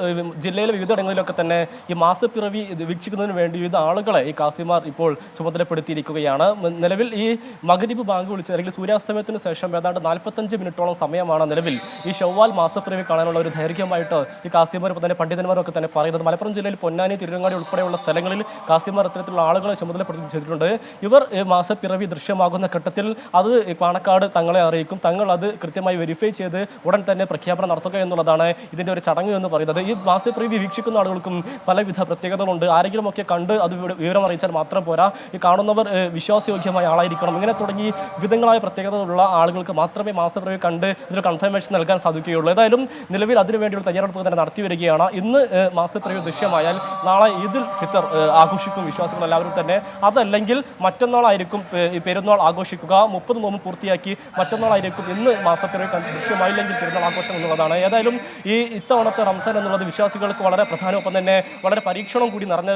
ജില്ലയിലെ വിവിധയിടങ്ങളിലൊക്കെ തന്നെ ഈ മാസപ്പിറവി വീക്ഷിക്കുന്നതിന് വേണ്ടി വിവിധ ആളുകളെ ഈ കാസിമാർ ഇപ്പോൾ ചുമതലപ്പെടുത്തിയിരിക്കുകയാണ്. നിലവിൽ ഈ മഗ്രിബ് ബാങ്ക് വിളിച്ച് അല്ലെങ്കിൽ സൂര്യാസ്തമയത്തിന് ശേഷം ഏതാണ്ട് 45 മിനിറ്റോളം സമയമാണ് നിലവിൽ ഈ ശവ്വാൽ മാസപ്പിറവി കാണാനുള്ള ഒരു ദൈർഘ്യമായിട്ട് ഈ കാസിമാർ ഇപ്പോൾ തന്നെ പണ്ഡിതന്മാരൊക്കെ തന്നെ പറയുന്നത്. മലപ്പുറം ജില്ലയിൽ പൊന്നാനി, തിരുവങ്ങാടി ഉൾപ്പെടെയുള്ള സ്ഥലങ്ങളിൽ കാസിമാർ ആളുകളെ ചുമതലപ്പെടുത്തി ചെയ്തിട്ടുണ്ട്. ഇവർ മാസപ്പിറവി ദൃശ്യമാകുന്ന ഘട്ടത്തിൽ അത് പാണക്കാട് തങ്ങളെ അറിയിക്കും. തങ്ങൾ അത് കൃത്യമായി വെരിഫൈ ചെയ്ത് ഉടൻ തന്നെ പ്രഖ്യാപനം നടത്തുക എന്നുള്ളതാണ് ഇതിന്റെ ഒരു ചടങ്ങ് എന്ന് പറയുന്നത്. ഈ മാസപ്പിറവി വീക്ഷിക്കുന്ന ആളുകൾക്കും പലവിധ പ്രത്യേകതകളുണ്ട്. ആരെങ്കിലുമൊക്കെ കണ്ട് അത് വിവരം അറിയിച്ചാൽ മാത്രം പോരാ, ഈ കാണുന്നവർ വിശ്വാസയോഗ്യമായ ആളായിരിക്കണം. ഇങ്ങനെ തുടങ്ങി വിവിധങ്ങളായ പ്രത്യേകതകളുള്ള ആളുകൾക്ക് മാത്രമേ മാസപ്പിറവി കണ്ട് ഇതിന് കൺഫർമേഷൻ നൽകാൻ സാധിക്കുകയുള്ളൂ. ഏതായാലും നിലവിൽ അതിനുവേണ്ടിയുള്ള തയ്യാറെടുപ്പ് തന്നെ നടത്തി വരികയാണ്. ഇന്ന് മാസപ്പിറവി ദൃശ്യമായാൽ നാളെ ഈദുൽ ഫിത്തർ ആഘോഷിക്കും വിശ്വാസികൾ എല്ലാവരും തന്നെ. അതല്ലെങ്കിൽ മറ്റന്നാളായിരിക്കും ഈ പെരുന്നാൾ ആഘോഷിക്കുക. 30 നോമ്പ് പൂർത്തിയാക്കി മറ്റന്നാളായിരിക്കും ഇന്ന് മാസപ്പിറവി ദൃശ്യമായില്ലെങ്കിൽ പെരുന്നാൾ ആഘോഷം എന്നുള്ളതാണ്. ഏതായാലും ഈ ഇത്തവണത്തെ റംസാൻ എന്നുള്ളത് വിശ്വാസികൾക്ക് വളരെ പ്രധാനമൊപ്പം തന്നെ വളരെ പരീക്ഷണം കൂടി നിറഞ്ഞ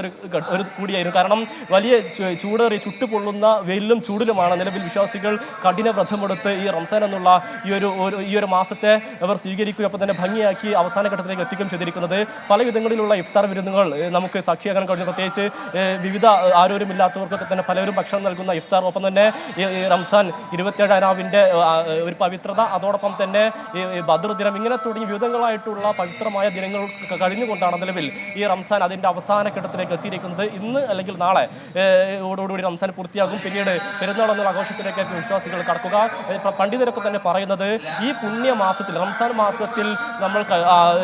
ഒരു കൂടിയായിരുന്നു. കാരണം വലിയ ചൂടേറി ചുട്ടുപൊള്ളുന്ന വെയിലും ചൂടിലുമാണ് നിലവിൽ വിശ്വാസികൾ കഠിന വ്രതമെടുത്ത് ഈ റംസാൻ എന്നുള്ള ഈ ഒരു മാസത്തെ അവർ സ്വീകരിക്കുകയും ഒപ്പം തന്നെ ഭംഗിയാക്കി അവസാന ഘട്ടത്തിലേക്ക് എത്തിക്കുകയും ചെയ്തിരിക്കുന്നത്. പല വിധങ്ങളിലുള്ള ഇഫ്താർ വിരുന്നുകൾ നമുക്ക് സാക്ഷിയാക്കാൻ കഴിഞ്ഞു. പ്രത്യേകിച്ച് വിവിധ ആരോരുമില്ലാത്തവർക്കൊക്കെ തന്നെ പലരും ഭക്ഷണം നൽകുന്ന ഇഫ്താർ, ഒപ്പം തന്നെ ഈ റംസാൻ 27 രാവിന്റെ ഒരു പവിത്രത, അതോടൊപ്പം തന്നെ ഈ ബദർ ദിനം, ഇങ്ങനെ തുടങ്ങി വിവിധങ്ങളായിട്ടുള്ള പവിത്രമായ ദിനങ്ങൾ കഴിഞ്ഞുകൊണ്ടാണ് നിലവിൽ ഈ റംസാൻ അതിന്റെ അവസാന ഘട്ടത്തിലേക്ക് എത്തിയിരിക്കുന്നത്. ഇന്ന് അല്ലെങ്കിൽ നാളെ ഓടുകൂടി റംസാൻ പൂർത്തിയാകും. പിന്നീട് പെരുന്നാൾ എന്നുള്ള ആഘോഷത്തിലേക്ക് വിശ്വാസികൾ കടക്കുക. പണ്ഡിതരൊക്കെ തന്നെ പറയുന്നത് ഈ പുണ്യ മാസത്തിൽ, റംസാൻ മാസത്തിൽ നമ്മൾ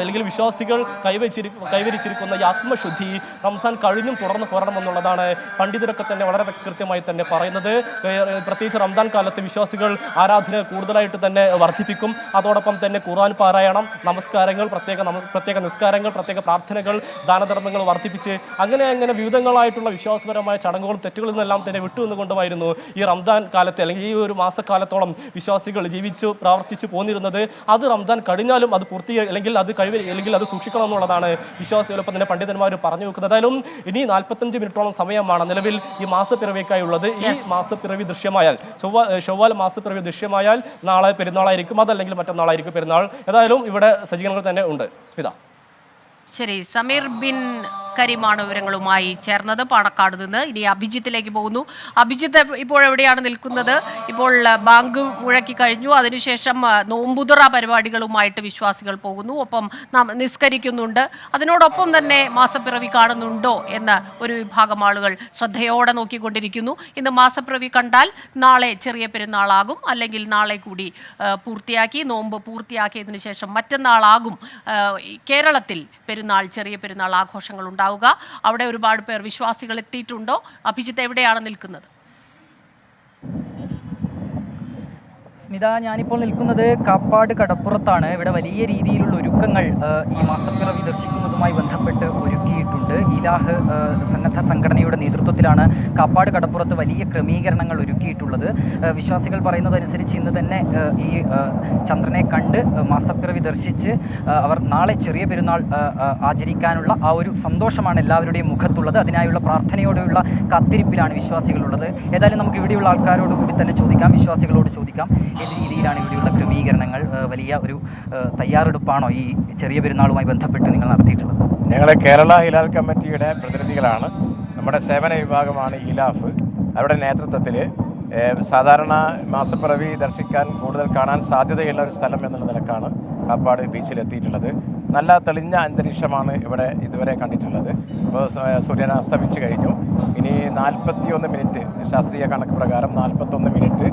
അല്ലെങ്കിൽ വിശ്വാസികൾ കൈവരിച്ചിരിക്കുന്ന ഈ ആത്മശുദ്ധി റംസാൻ കഴിഞ്ഞും തുടർന്ന് പോരണമെന്നുള്ളതാണ് പണ്ഡിതരൊക്കെ തന്നെ വളരെ കൃത്യമായി തന്നെ പറയുന്നത്. പ്രത്യേകിച്ച് റംസാൻ കാലത്ത് വിശ്വാസികൾ ആരാധന കൂടുതലായിട്ട് തന്നെ വർദ്ധിപ്പിക്കും. അതോടൊപ്പം തന്നെ ഖുർആൻ പാരായണം, നമസ്കാരങ്ങൾ, പ്രത്യേക നിസ്കാരങ്ങൾ, പ്രത്യേക പ്രാർത്ഥനകൾ, ദാനധർമ്മങ്ങൾ വർദ്ധിപ്പിച്ച് അങ്ങനെ വിവിധങ്ങളായിട്ടുള്ള വിശ്വാസപരമായ ചടങ്ങുകളും തെറ്റുകളിൽ നിന്നെല്ലാം തന്നെ വിട്ടുനിന്നുകൊണ്ടുമായിരുന്നു ഈ റംസാൻ കാലത്തെ അല്ലെങ്കിൽ ഈ ഒരു മാസക്കാലത്തോളം വിശ്വാസികൾ ജീവിച്ചു പ്രവർത്തിച്ചു പോന്നിരുന്നത്. അത് റംസാൻ കഴിഞ്ഞാലും അത് അല്ലെങ്കിൽ അത് സൂക്ഷിക്കണം എന്നുള്ളതാണ് വിശ്വാസികളൊപ്പം തന്നെ പണ്ഡിതന്മാർ പറഞ്ഞു വെക്കുന്നത്. ഏതായാലും ഇനി 45 മിനിറ്റോളം സമയമാണ് നിലവിൽ ഈ മാസപ്പിറവിക്കായി ഉള്ളത്. ഈ മാസപ്പിറവി ദൃശ്യമായാൽ, ചൊവ്വാൽ മാസപ്പിറവി ദൃശ്യമായാൽ നാളെ പെരുന്നാളായിരിക്കും, അതല്ലെങ്കിൽ മറ്റന്നാളായിരിക്കും പെരുന്നാൾ. ഏതായാലും ഇവിടെ സജ്ജീകരണങ്ങൾ തന്നെ ഉണ്ട്. സ്മിത. ശരി, സമീർ ബിൻ കരീമാണ് വിവരങ്ങളുമായി ചേർന്നത് പാണക്കാട് നിന്ന്. ഇനി അഭിജിത്തിലേക്ക് പോകുന്നു. അഭിജിത്ത് ഇപ്പോൾ എവിടെയാണ് നിൽക്കുന്നത്? ഇപ്പോൾ ബാങ്ക് മുഴക്കി കഴിഞ്ഞു, അതിനുശേഷം നോമ്പുതുറ പരിപാടികളുമായിട്ട് വിശ്വാസികൾ പോകുന്നു, ഒപ്പം നിസ്കരിക്കുന്നുണ്ട്. അതിനോടൊപ്പം തന്നെ മാസപ്പിറവി കാണുന്നുണ്ടോ എന്ന് ഒരു വിഭാഗം ആളുകൾ ശ്രദ്ധയോടെ നോക്കിക്കൊണ്ടിരിക്കുന്നു. ഇന്ന് മാസപ്പിറവി കണ്ടാൽ നാളെ ചെറിയ പെരുന്നാളാകും, അല്ലെങ്കിൽ നാളെ കൂടി പൂർത്തിയാക്കി നോമ്പ് പൂർത്തിയാക്കിയതിനു ശേഷം മറ്റന്നാളാകും കേരളത്തിൽ ചെറിയ പെരുന്നാൾ ആഘോഷങ്ങൾ ഉണ്ടാവുക. അവിടെ ഒരുപാട് പേർ വിശ്വാസികൾ എത്തിയിട്ടുണ്ടോ? അഭിജിത്ത് എവിടെയാണ് നിൽക്കുന്നത്? സ്മിത, ഞാനിപ്പോൾ നിൽക്കുന്നത് കാപ്പാട് കടപ്പുറത്താണ്. ഇവിടെ വലിയ രീതിയിലുള്ള ഒരുക്കങ്ങൾ ഈ മാസപ്പിറവി ദർശിക്കുന്നതുമായി ബന്ധപ്പെട്ട് ഒരുക്കിയിട്ടുണ്ട്. ഇലാഹ് സന്നദ്ധ സംഘടനയുടെ നേതൃത്വത്തിലാണ് കാപ്പാട് കടപ്പുറത്ത് വലിയ ക്രമീകരണങ്ങൾ ഒരുക്കിയിട്ടുള്ളത്. വിശ്വാസികൾ പറയുന്നതനുസരിച്ച് ഇന്ന് തന്നെ ഈ ചന്ദ്രനെ കണ്ട് മാസപ്പിറവി ദർശിച്ച് അവർ നാളെ ചെറിയ പെരുന്നാൾ ആചരിക്കാനുള്ള ആ ഒരു സന്തോഷമാണ് എല്ലാവരുടെയും മുഖത്തുള്ളത്. അതിനായുള്ള പ്രാർത്ഥനയോടെയുള്ള കാത്തിരിപ്പിലാണ് വിശ്വാസികളുള്ളത്. ഏതായാലും നമുക്ക് ഇവിടെയുള്ള ആൾക്കാരോട് കൂടി തന്നെ ചോദിക്കാം, വിശ്വാസികളോട് ചോദിക്കാം, ഏത് രീതിയിലാണ് ഇവിടെയുള്ള ക്രമീകരണങ്ങൾ? വലിയ ഒരു തയ്യാറെടുപ്പാണോ ഈ ചെറിയ പെരുന്നാളുമായി ബന്ധപ്പെട്ട് നിങ്ങൾ നടത്തിയിട്ടുള്ളത്? ഞങ്ങൾ കേരള ഹിലാൽ കമ്മിറ്റിയുടെ പ്രതിനിധികളാണ്. നമ്മുടെ സേവന വിഭാഗമാണ് ഇലാഫ്. അവരുടെ നേതൃത്വത്തിൽ സാധാരണ മാസപ്പിറവി ദർശിക്കാൻ കൂടുതൽ കാണാൻ സാധ്യതയുള്ള ഒരു സ്ഥലം എന്നുള്ള നിലക്കാണ് കാപ്പാട് ബീച്ചിലെത്തിയിട്ടുള്ളത്. നല്ല തെളിഞ്ഞ അന്തരീക്ഷമാണ് ഇവിടെ ഇതുവരെ കണ്ടിട്ടുള്ളത്. ഇപ്പോൾ സൂര്യൻ അസ്തമിച്ച് കഴിഞ്ഞു. ഇനി 41 മിനിറ്റ് ശാസ്ത്രീയ കണക്ക് പ്രകാരം 41 മിനിറ്റ്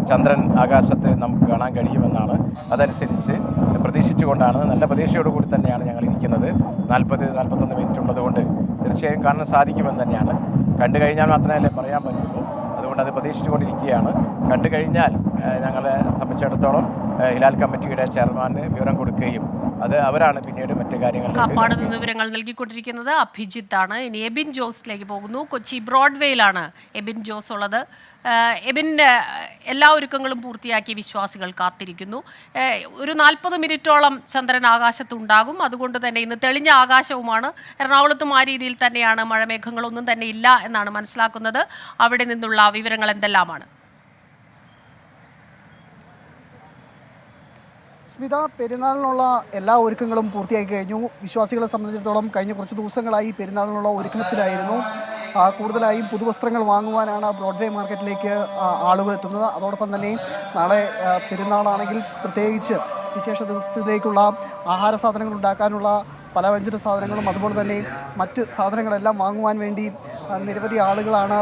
ചന്ദ്രൻ ആകാശത്ത് നമുക്ക് കാണാൻ കഴിയുമെന്നാണ്. അതനുസരിച്ച് പ്രതീക്ഷിച്ചുകൊണ്ടാണ്, നല്ല പ്രതീക്ഷയോടുകൂടി തന്നെയാണ് ഞങ്ങൾ ഇരിക്കുന്നത്. 41 മിനിറ്റ് ഉള്ളതുകൊണ്ട് തീർച്ചയായും കാണാൻ സാധിക്കുമെന്ന് തന്നെയാണ്. കണ്ടു കഴിഞ്ഞാൽ മാത്രമേ പറയാൻ പറ്റുള്ളൂ. അതുകൊണ്ട് അത് പ്രതീക്ഷിച്ചുകൊണ്ടിരിക്കുകയാണ്. കണ്ടു കഴിഞ്ഞാൽ ഞങ്ങളെ സംബന്ധിച്ചിടത്തോളം ഹിലാൽ കമ്മിറ്റിയുടെ ചെയർമാന് വിവരം കൊടുക്കുകയും അവരാണ് പിന്നീട് മറ്റു കാര്യങ്ങൾ കാപ്പാട് നിന്ന് വിവരങ്ങൾ നൽകിക്കൊണ്ടിരിക്കുന്നത് അഭിജിത്ത് ആണ്. ഇനി എബിൻ ജോസിലേക്ക് പോകുന്നു. കൊച്ചി ബ്രോഡ്വേയിലാണ് എബിൻ ജോസ് ഉള്ളത്. എബിൻ്റെ എല്ലാ ഒരുക്കങ്ങളും പൂർത്തിയാക്കി വിശ്വാസികൾ കാത്തിരിക്കുന്നു. ഒരു 40 മിനിറ്റോളം ചന്ദ്രൻ ആകാശത്തുണ്ടാകും. അതുകൊണ്ട് തന്നെ ഇന്ന് തെളിഞ്ഞ ആകാശവുമാണ്. എറണാകുളത്തും ആ രീതിയിൽ തന്നെയാണ്. മഴമേഘങ്ങളൊന്നും തന്നെ ഇല്ല എന്നാണ് മനസ്സിലാക്കുന്നത്. അവിടെ നിന്നുള്ള വിവരങ്ങൾ എന്തെല്ലാമാണ്? സ്മിത, പെരുന്നാളിനുള്ള എല്ലാ ഒരുക്കങ്ങളും പൂർത്തിയാക്കി കഴിഞ്ഞു. വിശ്വാസികളെ സംബന്ധിച്ചിടത്തോളം കഴിഞ്ഞ കുറച്ച് ദിവസങ്ങളായി പെരുന്നാളിനുള്ള ഒരുക്കത്തിലായിരുന്നു. കൂടുതലായും പുതുവസ്ത്രങ്ങൾ വാങ്ങുവാനാണ് ബ്രോഡ്വേ മാർക്കറ്റിലേക്ക് ആളുകൾ എത്തുന്നത്. അതോടൊപ്പം തന്നെ നാളെ പെരുന്നാളാണെങ്കിൽ പ്രത്യേകിച്ച് വിശേഷ ദിവസത്തിലേക്കുള്ള ആഹാര സാധനങ്ങൾ ഉണ്ടാക്കാനുള്ള പലവ്യഞ്ജന സാധനങ്ങളും അതുപോലെ തന്നെ മറ്റ് സാധനങ്ങളെല്ലാം വാങ്ങുവാൻ വേണ്ടി നിരവധി ആളുകളാണ്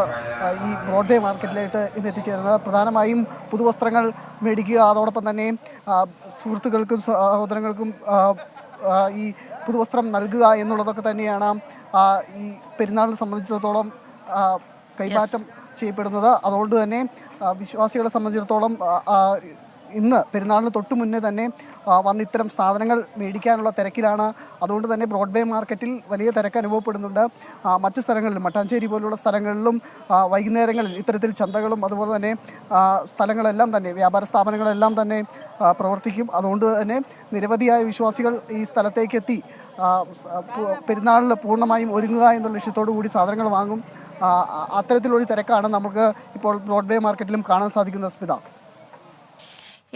ഈ ബ്രോഡ്വേ മാർക്കറ്റിലേക്ക് ഇന്ന് എത്തിച്ചേരുന്നത്. പ്രധാനമായും പുതുവസ്ത്രങ്ങൾ മേടിക്കുക, അതോടൊപ്പം തന്നെ സുഹൃത്തുക്കൾക്കും സഹോദരങ്ങൾക്കും ഈ പുതുവസ്ത്രം നൽകുക എന്നുള്ളതൊക്കെ തന്നെയാണ് ഈ പെരുന്നാളിനെ സംബന്ധിച്ചിടത്തോളം കൈമാറ്റം ചെയ്യപ്പെടുന്നത്. അതുകൊണ്ട് തന്നെ വിശ്വാസികളെ സംബന്ധിച്ചിടത്തോളം ഇന്ന് പെരുന്നാളിന് തൊട്ട് മുന്നേ തന്നെ വന്ന് ഇത്തരം സാധനങ്ങൾ മേടിക്കാനുള്ള തിരക്കിലാണ്. അതുകൊണ്ട് തന്നെ ബ്രോഡ്വേ മാർക്കറ്റിൽ വലിയ തിരക്ക് അനുഭവപ്പെടുന്നുണ്ട്. മറ്റ് സ്ഥലങ്ങളിലും മട്ടാഞ്ചേരി പോലുള്ള സ്ഥലങ്ങളിലും വൈകുന്നേരങ്ങളിൽ ഇത്തരത്തിൽ ചന്തകളും അതുപോലെ തന്നെ സ്ഥലങ്ങളെല്ലാം തന്നെ വ്യാപാര സ്ഥാപനങ്ങളെല്ലാം തന്നെ പ്രവർത്തിക്കും. അതുകൊണ്ട് തന്നെ നിരവധിയായ വിശ്വാസികൾ ഈ സ്ഥലത്തേക്ക് എത്തി പെരുന്നാളിൽ പൂർണ്ണമായും ഒരുങ്ങുക എന്നുള്ള ലക്ഷ്യത്തോടു കൂടി സാധനങ്ങൾ വാങ്ങും. അത്തരത്തിലൊരു തിരക്കാണ് നമുക്ക് ഇപ്പോൾ ബ്രോഡ്വേ മാർക്കറ്റിലും കാണാൻ സാധിക്കുന്നത്. സ്മിത.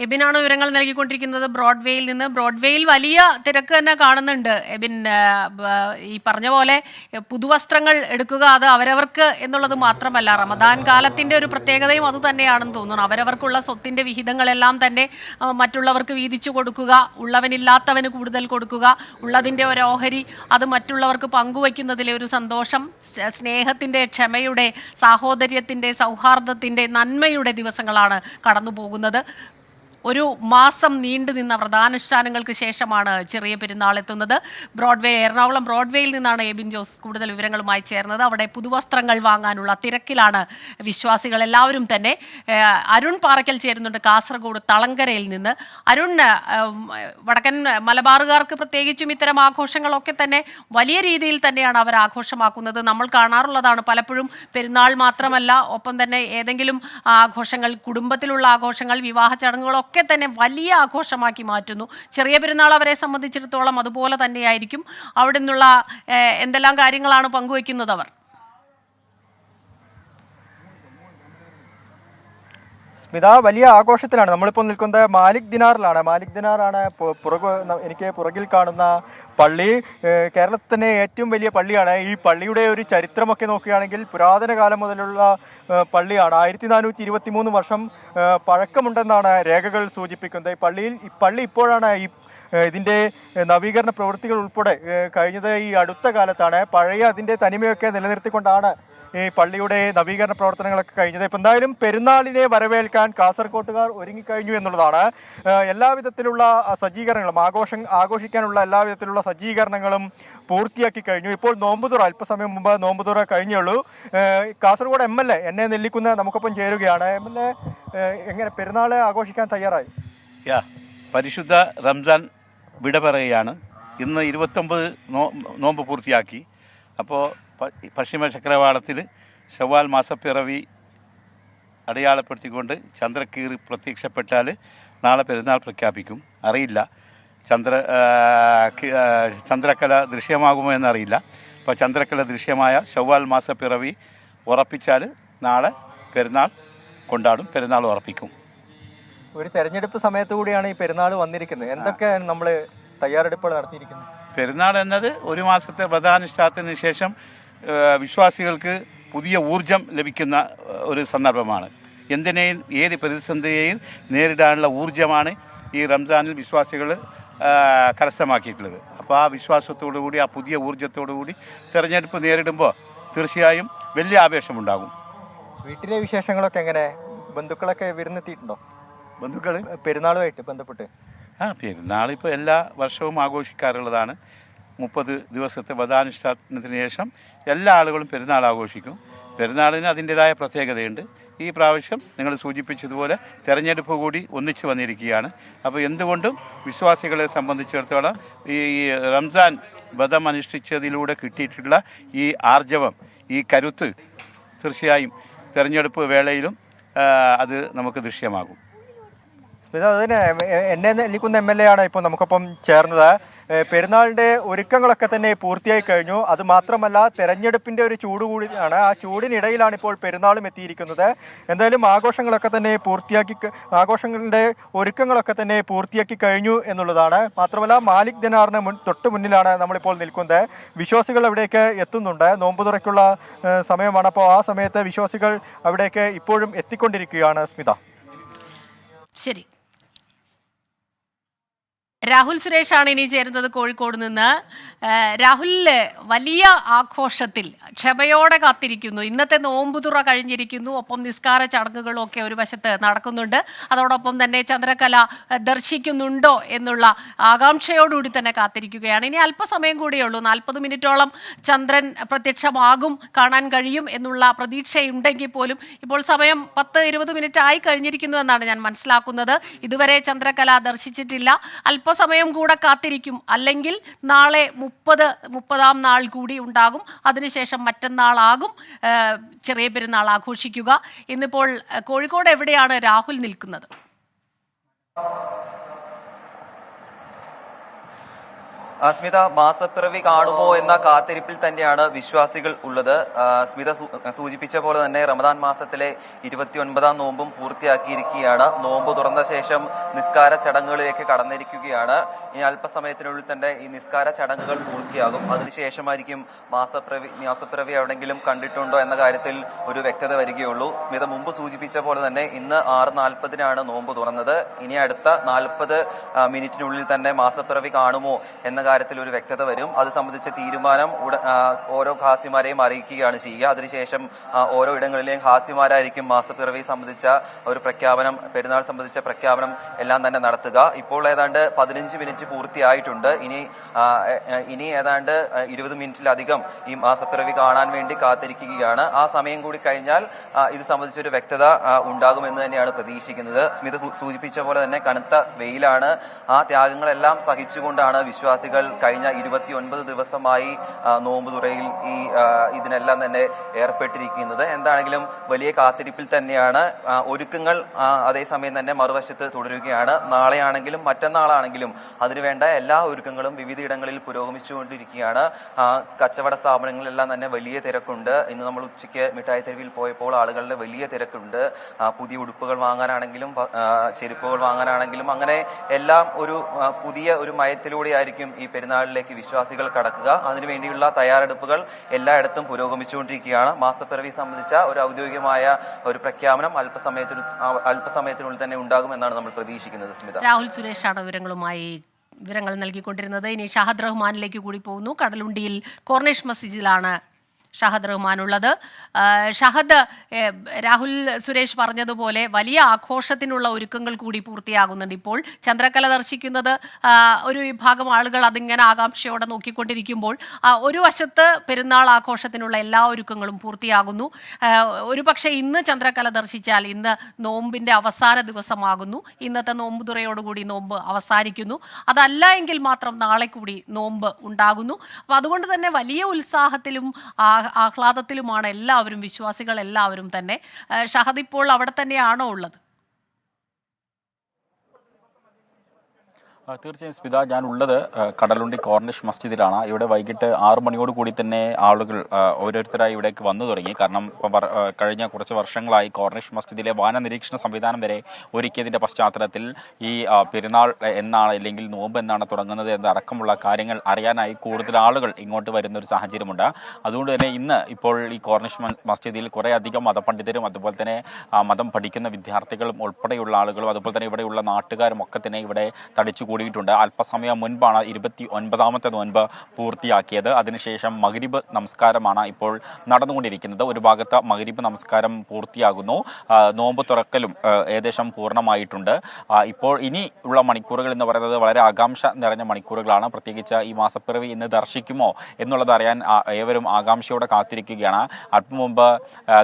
എബിനാണ് വിവരങ്ങൾ നൽകിക്കൊണ്ടിരിക്കുന്നത് ബ്രോഡ്വേയിൽ നിന്ന്. ബ്രോഡ്വേയിൽ വലിയ തിരക്ക് തന്നെ കാണുന്നുണ്ട് എബിൻ. ഈ പറഞ്ഞ പോലെ പുതുവസ്ത്രങ്ങൾ എടുക്കുക അത് അവരവർക്ക് എന്നുള്ളത് മാത്രമല്ല, റമദാൻ കാലത്തിൻ്റെ ഒരു പ്രത്യേകതയും അത് തന്നെയാണെന്ന് തോന്നുന്നു. അവരവർക്കുള്ള സ്വത്തിൻ്റെ വിഹിതങ്ങളെല്ലാം തന്നെ മറ്റുള്ളവർക്ക് വീതിച്ചു കൊടുക്കുക, ഉള്ളവനില്ലാത്തവന് കൂടുതൽ കൊടുക്കുക, ഉള്ളതിൻ്റെ ഒരു ഓഹരി അത് മറ്റുള്ളവർക്ക് പങ്കുവയ്ക്കുന്നതിലെ ഒരു സന്തോഷം, സ്നേഹത്തിൻ്റെ, ക്ഷമയുടെ, സാഹോദര്യത്തിൻ്റെ, സൗഹാർദ്ദത്തിൻ്റെ, നന്മയുടെ ദിവസങ്ങളാണ് കടന്നു പോകുന്നത്. ഒരു മാസം നീണ്ടു നിന്ന വ്രതാനുഷ്ഠാനങ്ങൾക്ക് ശേഷമാണ് ചെറിയ പെരുന്നാൾ എത്തുന്നത്. എറണാകുളം ബ്രോഡ്വേയിൽ നിന്നാണ് എബിൻ ജോസ് കൂടുതൽ വിവരങ്ങളുമായി ചേർന്നത്. അവിടെ പുതുവസ്ത്രങ്ങൾ വാങ്ങാനുള്ള തിരക്കിലാണ് വിശ്വാസികൾ എല്ലാവരും തന്നെ. അരുൺ പാറയ്ക്കൽ ചേരുന്നുണ്ട് കാസർഗോഡ് തളങ്കരയിൽ നിന്ന്. അരുൺ, വടക്കൻ മലബാറുകാർക്ക് പ്രത്യേകിച്ചും ഇത്തരം ആഘോഷങ്ങളൊക്കെ തന്നെ വലിയ രീതിയിൽ തന്നെയാണ് അവർ ആഘോഷമാക്കുന്നത്. നമ്മൾ കാണാറുള്ളതാണ് പലപ്പോഴും പെരുന്നാൾ മാത്രമല്ല, ഒപ്പം തന്നെ ഏതെങ്കിലും ആഘോഷങ്ങൾ, കുടുംബത്തിലുള്ള ആഘോഷങ്ങൾ, വിവാഹ ചടങ്ങുകളൊക്കെ തന്നെ വലിയ ആഘോഷമാക്കി മാറ്റുന്നു. ചെറിയ പെരുന്നാൾ അവരെ സംബന്ധിച്ചിടത്തോളം അതുപോലെ തന്നെയായിരിക്കും. അവിടെ നിന്നുള്ള എന്തെല്ലാം കാര്യങ്ങളാണ് പങ്കുവയ്ക്കുന്നത് അവർ? സ്മിത, വലിയ ആഘോഷത്തിലാണ്. നമ്മളിപ്പോൾ നിൽക്കുന്നത് മാലിക് ദിനാറിലാണ്. എനിക്ക് പുറകിൽ കാണുന്ന പള്ളി കേരളത്തിൽ തന്നെ ഏറ്റവും വലിയ പള്ളിയാണ്. ഈ പള്ളിയുടെ ഒരു ചരിത്രമൊക്കെ നോക്കുകയാണെങ്കിൽ പുരാതന കാലം മുതലുള്ള പള്ളിയാണ്. 1423 വർഷം പഴക്കമുണ്ടെന്നാണ് രേഖകൾ സൂചിപ്പിക്കുന്നത്. ഈ പള്ളി ഇപ്പോഴാണ് ഇതിൻ്റെ നവീകരണ പ്രവൃത്തികൾ ഉൾപ്പെടെ കഴിഞ്ഞത് ഈ അടുത്ത കാലത്താണ്. പഴയ അതിൻ്റെ തനിമയൊക്കെ നിലനിർത്തിക്കൊണ്ടാണ് ഈ പള്ളിയുടെ നവീകരണ പ്രവർത്തനങ്ങളൊക്കെ കഴിഞ്ഞത്. ഇപ്പം എന്തായാലും പെരുന്നാളിനെ വരവേൽക്കാൻ കാസർകോട്ടുകാർ ഒരുങ്ങിക്കഴിഞ്ഞു എന്നുള്ളതാണ്. എല്ലാവിധത്തിലുള്ള സജ്ജീകരണങ്ങളും ആഘോഷിക്കാനുള്ള എല്ലാവിധത്തിലുള്ള സജ്ജീകരണങ്ങളും പൂർത്തിയാക്കി കഴിഞ്ഞു. ഇപ്പോൾ നോമ്പുതുറ, അല്പസമയം മുമ്പ് നോമ്പുതുറ കഴിഞ്ഞുള്ളൂ. കാസർഗോഡ് MLA എന്നെ നെല്ലിക്കുന്ന നമുക്കൊപ്പം ചേരുകയാണ്. MLA, എങ്ങനെ പെരുന്നാൾ ആഘോഷിക്കാൻ തയ്യാറായി? പരിശുദ്ധ റംസാൻ വിട പറയുകയാണ്. ഇന്ന് 29 നോമ്പ് പൂർത്തിയാക്കി. അപ്പോൾ പശ്ചിമ ചക്രവാളത്തിൽ ശവ്വാൽ മാസപ്പിറവി അടയാളപ്പെടുത്തിക്കൊണ്ട് ചന്ദ്രക്കീറ് പ്രത്യക്ഷപ്പെട്ടാൽ നാളെ പെരുന്നാൾ പ്രഖ്യാപിക്കും. അറിയില്ല ചന്ദ്രക്കല ദൃശ്യമാകുമോ എന്നറിയില്ല. അപ്പോൾ ചന്ദ്രക്കല ദൃശ്യമായ ശവ്വാൽ മാസപ്പിറവി ഉറപ്പിച്ചാൽ നാളെ പെരുന്നാൾ കൊണ്ടാടും, പെരുന്നാൾ ഉറപ്പിക്കും. ഒരു തെരഞ്ഞെടുപ്പ് സമയത്ത് കൂടിയാണ് ഈ പെരുന്നാൾ വന്നിരിക്കുന്നത്. എന്തൊക്കെയാണ് നമ്മൾ തയ്യാറെടുപ്പുകൾ നടത്തിയിരിക്കുന്നത്? പെരുന്നാൾ എന്നത് ഒരു മാസത്തെ വ്രതാനുഷ്ഠാനത്തിന് ശേഷം വിശ്വാസികൾക്ക് പുതിയ ഊർജം ലഭിക്കുന്ന ഒരു സന്ദർഭമാണ്. എന്തിനേയും ഏത് പ്രതിസന്ധിയെയും നേരിടാനുള്ള ഊർജമാണ് ഈ റംസാനിൽ വിശ്വാസികൾ കരസ്ഥമാക്കിയിട്ടുള്ളത്. അപ്പോൾ ആ വിശ്വാസത്തോടു കൂടി, ആ പുതിയ ഊർജത്തോടു കൂടി തെരഞ്ഞെടുപ്പ് നേരിടുമ്പോൾ തീർച്ചയായും വലിയ ആവേശമുണ്ടാകും. വീട്ടിലെ വിശേഷങ്ങളൊക്കെ എങ്ങനെ? ബന്ധുക്കളൊക്കെ വിരുന്നെത്തിയിട്ടുണ്ടോ? ബന്ധുക്കൾ പെരുന്നാളുമായിട്ട് ബന്ധപ്പെട്ട്? പെരുന്നാൾ ഇപ്പോൾ എല്ലാ വർഷവും ആഘോഷിക്കാറുള്ളതാണ്. 30 ദിവസത്തെ വ്രതാനുഷ്ഠാനത്തിന് ശേഷം എല്ലാ ആളുകളും പെരുന്നാൾ ആഘോഷിക്കും. പെരുന്നാളിന് അതിൻ്റെതായ പ്രത്യേകതയുണ്ട്. ഈ പ്രാവശ്യം നിങ്ങൾ സൂചിപ്പിച്ചതുപോലെ തെരഞ്ഞെടുപ്പ് കൂടി ഒന്നിച്ചു വന്നിരിക്കുകയാണ്. അപ്പോൾ എന്തുകൊണ്ടും വിശ്വാസികളെ സംബന്ധിച്ചിടത്തോളം ഈ റംസാൻ വ്രതം അനുഷ്ഠിച്ചതിലൂടെ കിട്ടിയിട്ടുള്ള ഈ ആർജവം, ഈ കരുത്ത് തീർച്ചയായും തെരഞ്ഞെടുപ്പ് വേളയിലും അത് നമുക്ക് ദൃശ്യമാകും. സ്മിത, അതിന് എന്നെ നെല്ലിക്കുന്ന MLA ആണ് ഇപ്പോൾ നമുക്കൊപ്പം ചേർന്നത്. പെരുന്നാളിൻ്റെ ഒരുക്കങ്ങളൊക്കെ തന്നെ പൂർത്തിയായി കഴിഞ്ഞു. അത് മാത്രമല്ല, തെരഞ്ഞെടുപ്പിൻ്റെ ഒരു ചൂട് കൂടിയാണ്. ആ ചൂടിനിടയിലാണ് ഇപ്പോൾ പെരുന്നാളും എത്തിയിരിക്കുന്നത്. എന്തായാലും ആഘോഷങ്ങളുടെ ഒരുക്കങ്ങളൊക്കെ തന്നെ പൂർത്തിയാക്കി കഴിഞ്ഞു എന്നുള്ളതാണ്. മാത്രമല്ല, മാലിക് ദിനാറിന് തൊട്ട് മുന്നിലാണ് നമ്മളിപ്പോൾ നിൽക്കുന്നത്. വിശ്വാസികൾ അവിടേക്ക് എത്തുന്നുണ്ട്. നോമ്പുതുറയ്ക്കുള്ള സമയമാണ്. അപ്പോൾ ആ സമയത്ത് വിശ്വാസികൾ അവിടേക്ക് ഇപ്പോഴും എത്തിക്കൊണ്ടിരിക്കുകയാണ്. സ്മിത, ശരി. രാഹുൽ സുരേഷാണ് ഇനി ചേരുന്നത് കോഴിക്കോട് നിന്ന്. രാഹുലില് വലിയ ആഘോഷത്തിൽ ക്ഷമയോടെ കാത്തിരിക്കുന്നു. ഇന്നത്തെ നോമ്പുതുറ കഴിഞ്ഞിരിക്കുന്നു. ഒപ്പം നിസ്കാര ചടങ്ങുകളും ഒക്കെ ഒരു വശത്ത് നടക്കുന്നുണ്ട്. അതോടൊപ്പം തന്നെ ചന്ദ്രകല ദർശിക്കുന്നുണ്ടോ എന്നുള്ള ആകാംക്ഷയോടുകൂടി തന്നെ കാത്തിരിക്കുകയാണ്. ഇനി അല്പസമയം കൂടിയേ ഉള്ളൂ. 40 മിനിറ്റോളം ചന്ദ്രൻ പ്രത്യക്ഷമാകും, കാണാൻ കഴിയും എന്നുള്ള പ്രതീക്ഷയുണ്ടെങ്കിൽ പോലും ഇപ്പോൾ സമയം 10-20 മിനിറ്റ് ആയി കഴിഞ്ഞിരിക്കുന്നു എന്നാണ് ഞാൻ മനസ്സിലാക്കുന്നത്. ഇതുവരെ ചന്ദ്രകല ദർശിച്ചിട്ടില്ല. അല്പസമയം കൂടെ കാത്തിരിക്കും. അല്ലെങ്കിൽ നാളെ 30-ാം നാൾ കൂടി ഉണ്ടാകും. അതിനുശേഷം മറ്റന്നാളാകും ചെറിയ പെരുന്നാൾ ആഘോഷിക്കുക. ഇന്നിപ്പോൾ കോഴിക്കോട് എവിടെയാണ് രാഹുൽ നിൽക്കുന്നത്? സ്മിത, മാസപ്പിറവി കാണുമോ എന്ന കാത്തിരിപ്പിൽ തന്നെയാണ് വിശ്വാസികൾ ഉള്ളത്. സ്മിത സൂചിപ്പിച്ച പോലെ തന്നെ റമദാൻ മാസത്തിലെ 29ാം നോമ്പും പൂർത്തിയാക്കിയിരിക്കുകയാണ്. നോമ്പ് തുറന്ന ശേഷം നിസ്കാര ചടങ്ങുകളിലേക്ക് കടന്നിരിക്കുകയാണ്. ഇനി അല്പസമയത്തിനുള്ളിൽ തന്നെ ഈ നിസ്കാര ചടങ്ങുകൾ പൂർത്തിയാകും. അതിനുശേഷമായിരിക്കും മാസപ്പിറവി എവിടെങ്കിലും കണ്ടിട്ടുണ്ടോ എന്ന കാര്യത്തിൽ ഒരു വ്യക്തത വരികയുള്ളൂ. സ്മിത മുമ്പ് സൂചിപ്പിച്ച പോലെ തന്നെ ഇന്ന് 6:40-നാണ് നോമ്പ് തുറന്നത്. ഇനി അടുത്ത 40 മിനിറ്റിനുള്ളിൽ തന്നെ മാസപ്പിറവി കാണുമോ എന്ന കാര്യത്തിൽ ഒരു വ്യക്തത വരും. അത് സംബന്ധിച്ച തീരുമാനം ഓരോ ഖാസിമാരെയും അറിയിക്കുകയാണ് ചെയ്യുക. അതിനുശേഷം ഓരോ ഇടങ്ങളിലെയും ഖാസിമാരായിരിക്കും മാസപ്പിറവി സംബന്ധിച്ച ഒരു പ്രഖ്യാപനം, പെരുന്നാൾ സംബന്ധിച്ച പ്രഖ്യാപനം എല്ലാം തന്നെ നടത്തുക. ഇപ്പോൾ ഏതാണ്ട് 15 മിനിറ്റ് പൂർത്തിയായിട്ടുണ്ട്. ഇനി ഏതാണ്ട് 20 മിനിറ്റിലധികം ഈ മാസപ്പിറവി കാണാൻ വേണ്ടി കാത്തിരിക്കുകയാണ്. ആ സമയം കൂടി കഴിഞ്ഞാൽ ഇത് സംബന്ധിച്ചൊരു വ്യക്തത ഉണ്ടാകുമെന്ന് തന്നെയാണ് പ്രതീക്ഷിക്കുന്നത്. സ്മിത സൂചിപ്പിച്ച പോലെ തന്നെ കനത്ത വെയിലാണ്. ആ ത്യാഗങ്ങളെല്ലാം സഹിച്ചുകൊണ്ടാണ് വിശ്വാസികൾ കഴിഞ്ഞ 29 ദിവസമായി നോമ്പുതുറയിൽ ഇതിനെല്ലാം തന്നെ ഏർപ്പെട്ടിരിക്കുന്നത്. എന്താണെങ്കിലും വലിയ കാത്തിരിപ്പിൽ തന്നെയാണ്. ഒരുക്കങ്ങൾ അതേസമയം തന്നെ മറുവശത്ത് തുടരുകയാണ്. നാളെയാണെങ്കിലും മറ്റന്നാളാണെങ്കിലും അതിനുവേണ്ട എല്ലാ ഒരുക്കങ്ങളും വിവിധയിടങ്ങളിൽ പുരോഗമിച്ചുകൊണ്ടിരിക്കുകയാണ്. കച്ചവട സ്ഥാപനങ്ങളിലെല്ലാം തന്നെ വലിയ തിരക്കുണ്ട്. ഇന്ന് നമ്മൾ ഉച്ചയ്ക്ക് മിഠായി തെരുവിൽ പോയപ്പോൾ ആളുകളുടെ വലിയ തിരക്കുണ്ട്. പുതിയ ഉടുപ്പുകൾ വാങ്ങാനാണെങ്കിലും ചെരുപ്പുകൾ വാങ്ങാനാണെങ്കിലും അങ്ങനെ എല്ലാം ഒരു പുതിയ ഒരു മയത്തിലൂടെയായിരിക്കും ഈ പെരുന്നാളിലേക്ക് വിശ്വാസികൾ കടക്കുക. അതിനുവേണ്ടിയുള്ള തയ്യാറെടുപ്പുകൾ എല്ലായിടത്തും പുരോഗമിച്ചുകൊണ്ടിരിക്കുകയാണ്. മാസപ്പിറവി സംബന്ധിച്ച ഒരു ഔദ്യോഗികമായ ഒരു പ്രഖ്യാപനം അല്പസമയത്തിനുള്ളിൽ തന്നെ ഉണ്ടാകുമെന്നാണ് നമ്മൾ പ്രതീക്ഷിക്കുന്നത്. സ്മിത, രാഹുൽ സുരേഷാണ് വിവരങ്ങൾ നൽകിക്കൊണ്ടിരുന്നത്. ഇനി ഷാഹദ് റഹ്മാനിലേക്ക് കൂടി പോകുന്നു. കടലുണ്ടിയിൽ കോർണിഷ് മസ്ജിദിലാണ് ഷാഹദ് റഹ്മാനുള്ളത്. ഷാഹദ്, രാഹുൽ സുരേഷ് പറഞ്ഞതുപോലെ വലിയ ആഘോഷത്തിനുള്ള ഒരുക്കങ്ങൾ കൂടി പൂർത്തിയാകുന്നുണ്ട്. ഇപ്പോൾ ചന്ദ്രക്കല ദർശിക്കുന്നത് ഒരു വിഭാഗം ആളുകൾ അതിങ്ങനെ ആകാംക്ഷയോടെ നോക്കിക്കൊണ്ടിരിക്കുമ്പോൾ ഒരു വശത്ത് പെരുന്നാൾ ആഘോഷത്തിനുള്ള എല്ലാ ഒരുക്കങ്ങളും പൂർത്തിയാകുന്നു. ഒരു പക്ഷേ ഇന്ന് ചന്ദ്രക്കല ദർശിച്ചാൽ ഇന്ന് നോമ്പിൻ്റെ അവസാന ദിവസമാകുന്നു. ഇന്നത്തെ നോമ്പുതുറയോടുകൂടി നോമ്പ് അവസാനിക്കുന്നു. അതല്ല എങ്കിൽ മാത്രം നാളെ കൂടി നോമ്പ് ഉണ്ടാകുന്നു. അപ്പോൾ അതുകൊണ്ട് തന്നെ വലിയ ഉത്സാഹത്തിലും ആഹ്ലാദത്തിലുമാണ് വിശ്വാസികൾ എല്ലാവരും തന്നെ. ഷഹദ്, ഇപ്പോൾ അവിടെ തന്നെയാണോ ഉള്ളത്? തീർച്ചയായും സ്മിത, ഞാൻ ഉള്ളത് കടലുണ്ടി കോർണിഷ് മസ്ജിദിലാണ്. ഇവിടെ വൈകിട്ട് 6 മണിയോട് കൂടി തന്നെ ആളുകൾ ഓരോരുത്തരായി ഇവിടേക്ക് വന്നു തുടങ്ങി. കാരണം കഴിഞ്ഞ കുറച്ച് വർഷങ്ങളായി കോർണിഷ് മസ്ജിദിലെ വാന നിരീക്ഷണ സംവിധാനം വരെ ഒരുക്കിയതിൻ്റെ പശ്ചാത്തലത്തിൽ ഈ പെരുന്നാൾ എന്നാണ് അല്ലെങ്കിൽ നോമ്പ് എന്നാണ് തുടങ്ങുന്നത് എന്നടക്കമുള്ള കാര്യങ്ങൾ അറിയാനായി കൂടുതൽ ആളുകൾ ഇങ്ങോട്ട് വരുന്ന ഒരു സാഹചര്യമുണ്ട്. അതുകൊണ്ട് തന്നെ ഇന്ന് ഇപ്പോൾ ഈ കോർണിഷ് മസ്ജിദിൽ കുറേയധികം മതപണ്ഡിതരും അതുപോലെ തന്നെ മതം പഠിക്കുന്ന വിദ്യാർത്ഥികളും ഉൾപ്പെടെയുള്ള ആളുകളും അതുപോലെ തന്നെ ഇവിടെയുള്ള നാട്ടുകാരും ഒക്കെ തന്നെ ഇവിടെ തടിച്ചു കൂടിയിട്ടുണ്ട്. അല്പസമയം മുൻപാണ് 29ാമത്തെ നോൻപ് പൂർത്തിയാക്കിയത്. അതിനുശേഷം മഗ്രിബ് നമസ്കാരമാണ് ഇപ്പോൾ നടന്നുകൊണ്ടിരിക്കുന്നത്. ഒരു ഭാഗത്ത് മഗ്രിബ് നമസ്കാരം പൂർത്തിയാകുന്നു. നോമ്പ് തുറക്കലും ഏകദേശം പൂർണ്ണമായിട്ടുണ്ട്. ഇപ്പോൾ ഇനി ഉള്ള മണിക്കൂറുകൾ എന്ന് പറയുന്നത് വളരെ ആകാംക്ഷ നിറഞ്ഞ മണിക്കൂറുകളാണ്. പ്രത്യേകിച്ച് ഈ മാസപ്പിറവി ഇന്ന് ദർശിക്കുമോ എന്നുള്ളത് അറിയാൻ ഏവരും ആകാംക്ഷയോടെ കാത്തിരിക്കുകയാണ്. അല്പം മുമ്പ്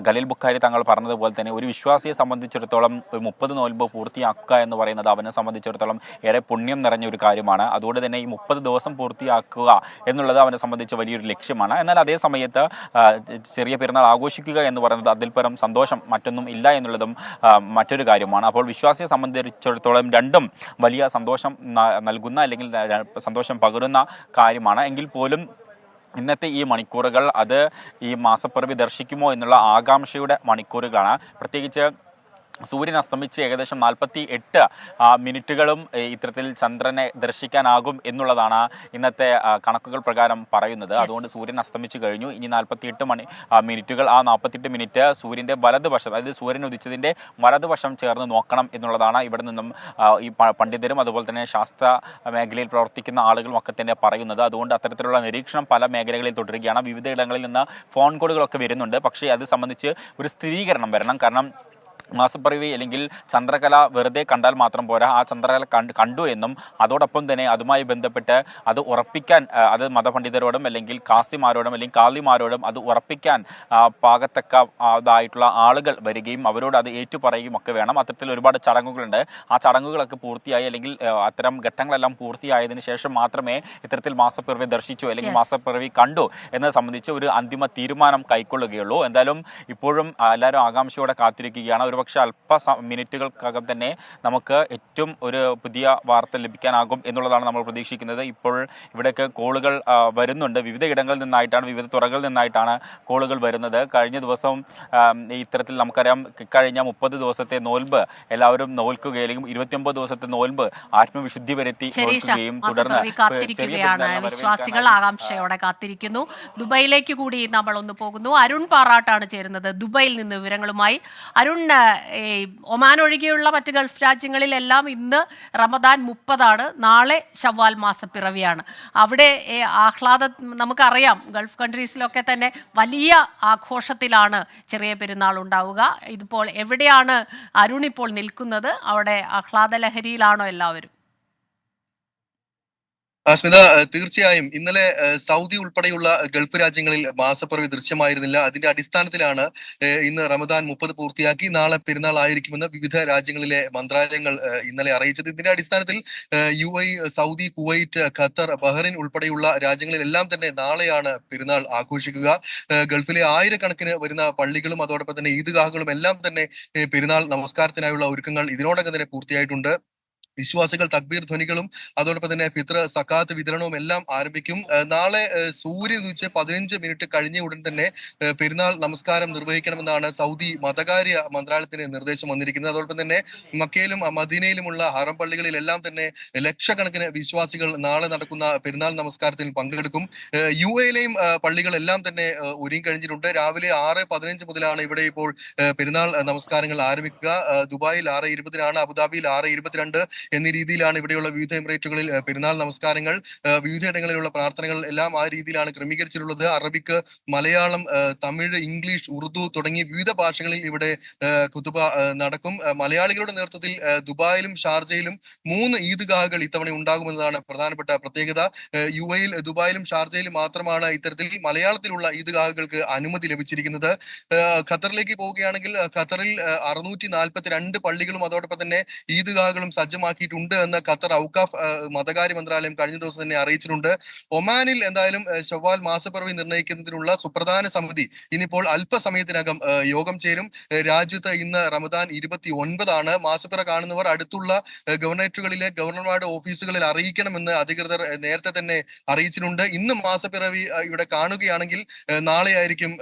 ഖലീൽ ബുഖാരി തങ്ങൾ പറഞ്ഞതുപോലെ തന്നെ ഒരു വിശ്വാസിയെ സംബന്ധിച്ചിടത്തോളം ഒരു 30 നോൻപ് പൂർത്തിയാക്കുക എന്ന് പറയുന്നത് അവനെ സംബന്ധിച്ചിടത്തോളം ഏറെ പുണ്യം നിറഞ്ഞ ഒരു കാര്യമാണ്. അതുകൊണ്ട് തന്നെ ഈ 30 ദിവസം പൂർത്തിയാക്കുക എന്നുള്ളത് അവനെ സംബന്ധിച്ച് വലിയൊരു ലക്ഷ്യമാണ്. എന്നാൽ അതേ സമയത്ത് ചെറിയ പെരുന്നാൾ ആഘോഷിക്കുക എന്ന് പറയുന്നത് അതിൽ പരം സന്തോഷം മറ്റൊന്നും ഇല്ല എന്നുള്ളതും മറ്റൊരു കാര്യമാണ്. അപ്പോൾ വിശ്വാസിയെ സംബന്ധിച്ചിടത്തോളം രണ്ടും വലിയ സന്തോഷം നൽകുന്ന അല്ലെങ്കിൽ സന്തോഷം പകരുന്ന കാര്യമാണ്. എങ്കിൽ പോലും ഇന്നത്തെ ഈ മണിക്കൂറുകൾ അത് ഈ മാസപ്പിറവി ദർശിക്കുമോ എന്നുള്ള ആകാംക്ഷയുടെ മണിക്കൂറുകളാണ്. പ്രത്യേകിച്ച് സൂര്യൻ അസ്തമിച്ച് ഏകദേശം 48 മിനിറ്റുകളും ഇത്തരത്തിൽ ചന്ദ്രനെ ദർശിക്കാനാകും എന്നുള്ളതാണ് ഇന്നത്തെ കണക്കുകൾ പ്രകാരം പറയുന്നത്. അതുകൊണ്ട് സൂര്യൻ അസ്തമിച്ച് കഴിഞ്ഞു. ഇനി 48 മിനിറ്റുകൾ. ആ 48 മിനിറ്റ് സൂര്യൻ്റെ വലതുവശം, അതായത് സൂര്യൻ ഉദിച്ചതിൻ്റെ വലതുവശം ചേർന്ന് നോക്കണം എന്നുള്ളതാണ് ഇവിടെ നിന്നും ഈ പണ്ഡിതരും അതുപോലെ തന്നെ ശാസ്ത്ര മേഖലയിൽ പ്രവർത്തിക്കുന്ന ആളുകളും ഒക്കെ തന്നെ പറയുന്നത്. അതുകൊണ്ട് അത്തരത്തിലുള്ള നിരീക്ഷണം പല മേഖലകളിൽ തുടരുകയാണ്. വിവിധ ഇടങ്ങളിൽ നിന്ന് ഫോൺ കോളുകളൊക്കെ വരുന്നുണ്ട്. പക്ഷേ അത് സംബന്ധിച്ച് ഒരു സ്ഥിരീകരണം വരണം. കാരണം മാസപ്പിറവി അല്ലെങ്കിൽ ചന്ദ്രകല വെറുതെ കണ്ടാൽ മാത്രം പോരാ. ആ ചന്ദ്രകല കണ്ടു എന്നും അതോടൊപ്പം തന്നെ അതുമായി ബന്ധപ്പെട്ട് അത് ഉറപ്പിക്കാൻ അത് മതപണ്ഡിതരോടും അല്ലെങ്കിൽ കാസിമാരോടും അല്ലെങ്കിൽ കാളിമാരോടും അത് ഉറപ്പിക്കാൻ പാകത്തക്കതായിട്ടുള്ള ആളുകൾ വരികയും അവരോട് അത് ഏറ്റുപറയുകയും ഒക്കെ വേണം. അത്തരത്തിൽ ഒരുപാട് ചടങ്ങുകളുണ്ട്. ആ ചടങ്ങുകളൊക്കെ പൂർത്തിയായി അല്ലെങ്കിൽ അത്തരം ഘട്ടങ്ങളെല്ലാം പൂർത്തിയായതിനു ശേഷം മാത്രമേ ഇത്തരത്തിൽ മാസപ്പിറവി ദർശിച്ചു അല്ലെങ്കിൽ മാസപ്പിറവി കണ്ടു എന്നത് സംബന്ധിച്ച് ഒരു അന്തിമ തീരുമാനം കൈക്കൊള്ളുകയുള്ളൂ. എന്തായാലും ഇപ്പോഴും എല്ലാവരും ആകാംക്ഷയോടെ കാത്തിരിക്കുകയാണ്. ഒരുപക്ഷെ മിനിറ്റുകൾക്കകം തന്നെ നമുക്ക് ഏറ്റവും ഒരു പുതിയ വാർത്ത ലഭിക്കാനാകും എന്നുള്ളതാണ് നമ്മൾ പ്രതീക്ഷിക്കുന്നത്. ഇപ്പോൾ ഇവിടേക്ക് കോളുകൾ വരുന്നുണ്ട്. വിവിധ ഇടങ്ങളിൽ നിന്നായിട്ടാണ്, വിവിധ തുറകളിൽ നിന്നായിട്ടാണ് കോളുകൾ വരുന്നത്. കഴിഞ്ഞ ദിവസം ഇത്തരത്തിൽ നമുക്കറിയാം, കഴിഞ്ഞ 30 ദിവസത്തെ നോൽമ്പ് എല്ലാവരും നോൽക്കുകയും 29 ദിവസത്തെ നോൽമ്പ് ആത്മവിശുദ്ധി വരുത്തി നോൽക്കുകയും തുടർന്ന് വിശ്വാസികൾ ആകാംക്ഷയോടെ കാത്തിരിക്കുന്നു. ദുബൈയിലേക്ക് കൂടി നമ്മൾ ഒന്ന് പോകുന്നു. അരുൺ പാറാട്ടാണ് ചേരുന്നത് ദുബൈയിൽ നിന്ന് വിവരങ്ങളുമായി. അരുൺ, ഒമാൻ ഒഴികെയുള്ള മറ്റ് ഗൾഫ് രാജ്യങ്ങളിലെല്ലാം ഇന്ന് റമദാൻ 30 നാളെ ശവ്വാൽ മാസപ്പിറവിയാണ്. അവിടെ ആഹ്ലാദം നമുക്കറിയാം, ഗൾഫ് കൺട്രീസിലൊക്കെ തന്നെ വലിയ ആഘോഷത്തിലാണ് ചെറിയ പെരുന്നാൾ ഉണ്ടാവുക. ഇതിപ്പോൾ എവിടെയാണ് അരുൺ ഇപ്പോൾ നിൽക്കുന്നത്? അവിടെ ആഹ്ലാദ ലഹരിയിലാണോ എല്ലാവരും? സ്മിത, തീർച്ചയായും ഇന്നലെ സൗദി ഉൾപ്പെടെയുള്ള ഗൾഫ് രാജ്യങ്ങളിൽ മാസപ്പിറവി ദൃശ്യമായിരുന്നില്ല. അതിന്റെ അടിസ്ഥാനത്തിലാണ് ഇന്ന് റമദാൻ 30 പൂർത്തിയാക്കി നാളെ പെരുന്നാൾ ആയിരിക്കുമെന്ന് വിവിധ രാജ്യങ്ങളിലെ മന്ത്രാലയങ്ങൾ ഇന്നലെ അറിയിച്ചത്. ഇതിന്റെ അടിസ്ഥാനത്തിൽ UAE, Saudi, Kuwait, Qatar, Bahrain ഉൾപ്പെടെയുള്ള രാജ്യങ്ങളിലെല്ലാം തന്നെ നാളെയാണ് പെരുന്നാൾ ആഘോഷിക്കുക. ഗൾഫിലെ ആയിരക്കണക്കിന് വരുന്ന പള്ളികളും അതോടൊപ്പം തന്നെ ഈദ്ഗാഹുകളും എല്ലാം തന്നെ പെരുന്നാൾ നമസ്കാരത്തിനായുള്ള ഒരുക്കങ്ങൾ ഇതിനോടകം തന്നെ പൂർത്തിയായിട്ടുണ്ട്. വിശ്വാസികൾ തക്ബീർ ധ്വനികളും അതോടൊപ്പം തന്നെ ഫിത്ർ, സക്കാത്ത് വിതരണവും എല്ലാം ആരംഭിക്കും. നാളെ സൂര്യൻ ഉദിച്ച് 15 മിനിറ്റ് കഴിഞ്ഞ ഉടൻ തന്നെ പെരുന്നാൾ നമസ്കാരം നിർവഹിക്കണമെന്നാണ് സൗദി മതകാര്യ മന്ത്രാലയത്തിന് നിർദ്ദേശം വന്നിരിക്കുന്നത്. അതോടൊപ്പം തന്നെ മക്കയിലും മദീനയിലുമുള്ള ഹറം പള്ളികളിലെല്ലാം തന്നെ ലക്ഷക്കണക്കിന് വിശ്വാസികൾ നാളെ നടക്കുന്ന പെരുന്നാൾ നമസ്കാരത്തിൽ പങ്കെടുക്കും. UAEയിലെയും പള്ളികളെല്ലാം തന്നെ ഒരുങ്ങി കഴിഞ്ഞിട്ടുണ്ട്. രാവിലെ 6:15 മുതലാണ് ഇവിടെ ഇപ്പോൾ പെരുന്നാൾ നമസ്കാരങ്ങൾ ആരംഭിക്കുക. ദുബായിൽ 6:20 അബുദാബിയിൽ 6:22 എന്നീ രീതിയിലാണ് ഇവിടെയുള്ള വിവിധ എമിറേറ്റുകളിൽ പെരുന്നാൾ നമസ്കാരങ്ങൾ, വിവിധയിടങ്ങളിലുള്ള പ്രാർത്ഥനകൾ എല്ലാം ആ രീതിയിലാണ് ക്രമീകരിച്ചിട്ടുള്ളത്. അറബിക്, മലയാളം, തമിഴ്, ഇംഗ്ലീഷ്, ഉറുദു തുടങ്ങി വിവിധ ഭാഷകളിൽ ഇവിടെ ഖുതുബ നടക്കും. മലയാളികളുടെ നേതൃത്വത്തിൽ ദുബായിലും ഷാർജയിലും 3 ഈദ്ഗാഹുകൾ ഇത്തവണ ഉണ്ടാകുമെന്നതാണ് പ്രധാനപ്പെട്ട പ്രത്യേകത. UAEയിൽ ദുബായിലും ഷാർജയിലും മാത്രമാണ് ഇത്തരത്തിൽ മലയാളത്തിലുള്ള ഈദ്ഗാഹുകൾക്ക് അനുമതി ലഭിച്ചിരിക്കുന്നത്. ഖത്തറിലേക്ക് പോവുകയാണെങ്കിൽ ഖത്തറിൽ 642 പള്ളികളും അതോടൊപ്പം തന്നെ ഈദ്ഗാഹുകളും സജ്ജമാക്കിയിട്ടുണ്ട് എന്ന് ഖത്തർ ഔക്കാഫ് മതകാര്യ മന്ത്രാലയം കഴിഞ്ഞ ദിവസം തന്നെ അറിയിച്ചിട്ടുണ്ട്. ഒമാനിൽ എന്തായാലും ശവ്വാൽ മാസപ്പിറവി നിർണ്ണയിക്കുന്നതിനുള്ള സുപ്രധാന സമിതി ഇനിയിപ്പോൾ അല്പസമയത്തിനകം യോഗം ചേരും. രാജ്യത്ത് ഇന്ന് റമദാൻ 29 മാസപ്പിറ കാണുന്നവർ അടുത്തുള്ള ഗവർണറേറ്റുകളിലെ ഗവർണർമാരുടെ ഓഫീസുകളിൽ അറിയിക്കണമെന്ന് അധികൃതർ നേരത്തെ തന്നെ അറിയിച്ചിട്ടുണ്ട്. ഇന്ന് മാസപ്പിറവി ഇവിടെ കാണുകയാണെങ്കിൽ നാളെ ആയിരിക്കും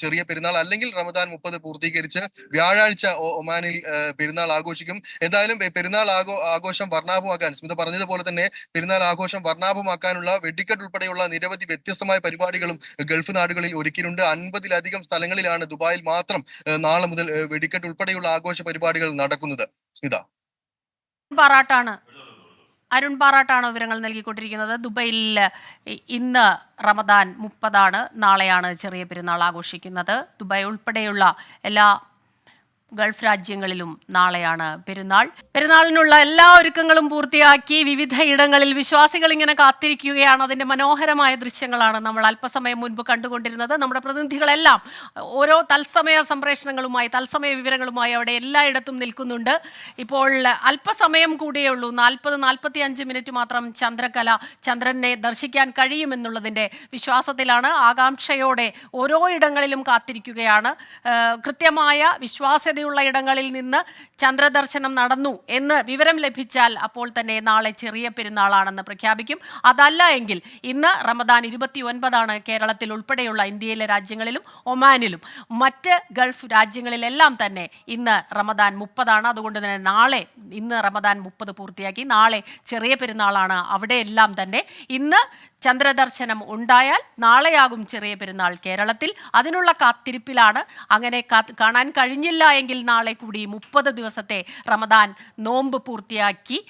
ചെറിയ പെരുന്നാൾ, അല്ലെങ്കിൽ റമദാൻ 30 പൂർത്തീകരിച്ച് വ്യാഴാഴ്ച ഒമാനിൽ പെരുന്നാൾ ആഘോഷിക്കും. എന്തായാലും പെരുന്നാൾ ആഘോഷം വർണ്ണാഭമാക്കാൻ, സ്മിത പറഞ്ഞതുപോലെ തന്നെ പെരുന്നാൾ ആഘോഷം വർണ്ണാഭമാക്കാനുള്ള വെടിക്കെട്ട് ഉൾപ്പെടെയുള്ള നിരവധി വ്യത്യസ്തമായ പരിപാടികളും ഗൾഫ് നാടുകളിൽ ഒരുക്കിയിട്ടുണ്ട്. 50-ലധികം സ്ഥലങ്ങളിലാണ് ദുബായിൽ മാത്രം നാളെ മുതൽ വെടിക്കെട്ട് ഉൾപ്പെടെയുള്ള ആഘോഷ പരിപാടികൾ നടക്കുന്നത്. സ്മിത, അരുൺ പാറാട്ടാണ് വിവരങ്ങൾ നൽകിക്കൊണ്ടിരിക്കുന്നത്. ദുബൈയിൽ ഇന്ന് റമദാൻ 30 നാളെയാണ് ചെറിയ പെരുന്നാൾ ആഘോഷിക്കുന്നത്. ദുബായ് ഉൾപ്പെടെയുള്ള എല്ലാ ഗൾഫ് രാജ്യങ്ങളിലും നാളെയാണ് പെരുന്നാൾ. പെരുന്നാളിനുള്ള എല്ലാ ഒരുക്കങ്ങളും പൂർത്തിയാക്കി വിവിധ ഇടങ്ങളിൽ വിശ്വാസികൾ ഇങ്ങനെ കാത്തിരിക്കുകയാണ്. അതിൻ്റെ മനോഹരമായ ദൃശ്യങ്ങളാണ് നമ്മൾ അല്പസമയം മുൻപ് കണ്ടുകൊണ്ടിരുന്നത്. നമ്മുടെ പ്രതിനിധികളെല്ലാം ഓരോ തത്സമയ സംപ്രേഷണങ്ങളുമായി, തത്സമയ വിവരങ്ങളുമായി അവിടെ എല്ലായിടത്തും നിൽക്കുന്നുണ്ട്. ഇപ്പോൾ അല്പസമയം കൂടിയേ ഉള്ളൂ, 40-45 മിനിറ്റ് മാത്രം ചന്ദ്രനെ ദർശിക്കാൻ കഴിയുമെന്നുള്ളതിൻ്റെ വിശ്വാസത്തിലാണ്, ആകാംക്ഷയോടെ ഓരോ ഇടങ്ങളിലും കാത്തിരിക്കുകയാണ്. കൃത്യമായ വിശ്വാസ്യതയുള്ള ഇടങ്ങളിൽ നിന്ന് ചന്ദ്രദർശനം നടന്നു എന്ന് വിവരം ലഭിച്ചാൽ അപ്പോൾ തന്നെ നാളെ ചെറിയ പെരുന്നാളാണെന്ന് പ്രഖ്യാപിക്കും. അതല്ല എങ്കിൽ ഇന്ന് റമദാൻ 29 കേരളത്തിൽ ഉൾപ്പെടെയുള്ള ഇന്ത്യയിലെ രാജ്യങ്ങളിലും ഒമാനിലും മറ്റ് ഗൾഫ് രാജ്യങ്ങളിലെല്ലാം തന്നെ ഇന്ന് റമദാൻ 30. അതുകൊണ്ട് തന്നെ ഇന്ന് റമദാൻ 30 പൂർത്തിയാക്കി നാളെ ചെറിയ പെരുന്നാളാണ്. അവിടെയെല്ലാം തന്നെ ഇന്ന് ചന്ദ്രദർശനം ഉണ്ടായാൽ നാളെയാകും ചെറിയ പെരുന്നാൾ കേരളത്തിൽ. അതിനുള്ള കാത്തിരിപ്പിലാണ്. അങ്ങനെ കാണാൻ കഴിഞ്ഞില്ല എങ്കിൽ നാളെ കൂടി 30 ദിവസത്തെ റമദാൻ നോമ്പ് പൂർത്തിയാക്കി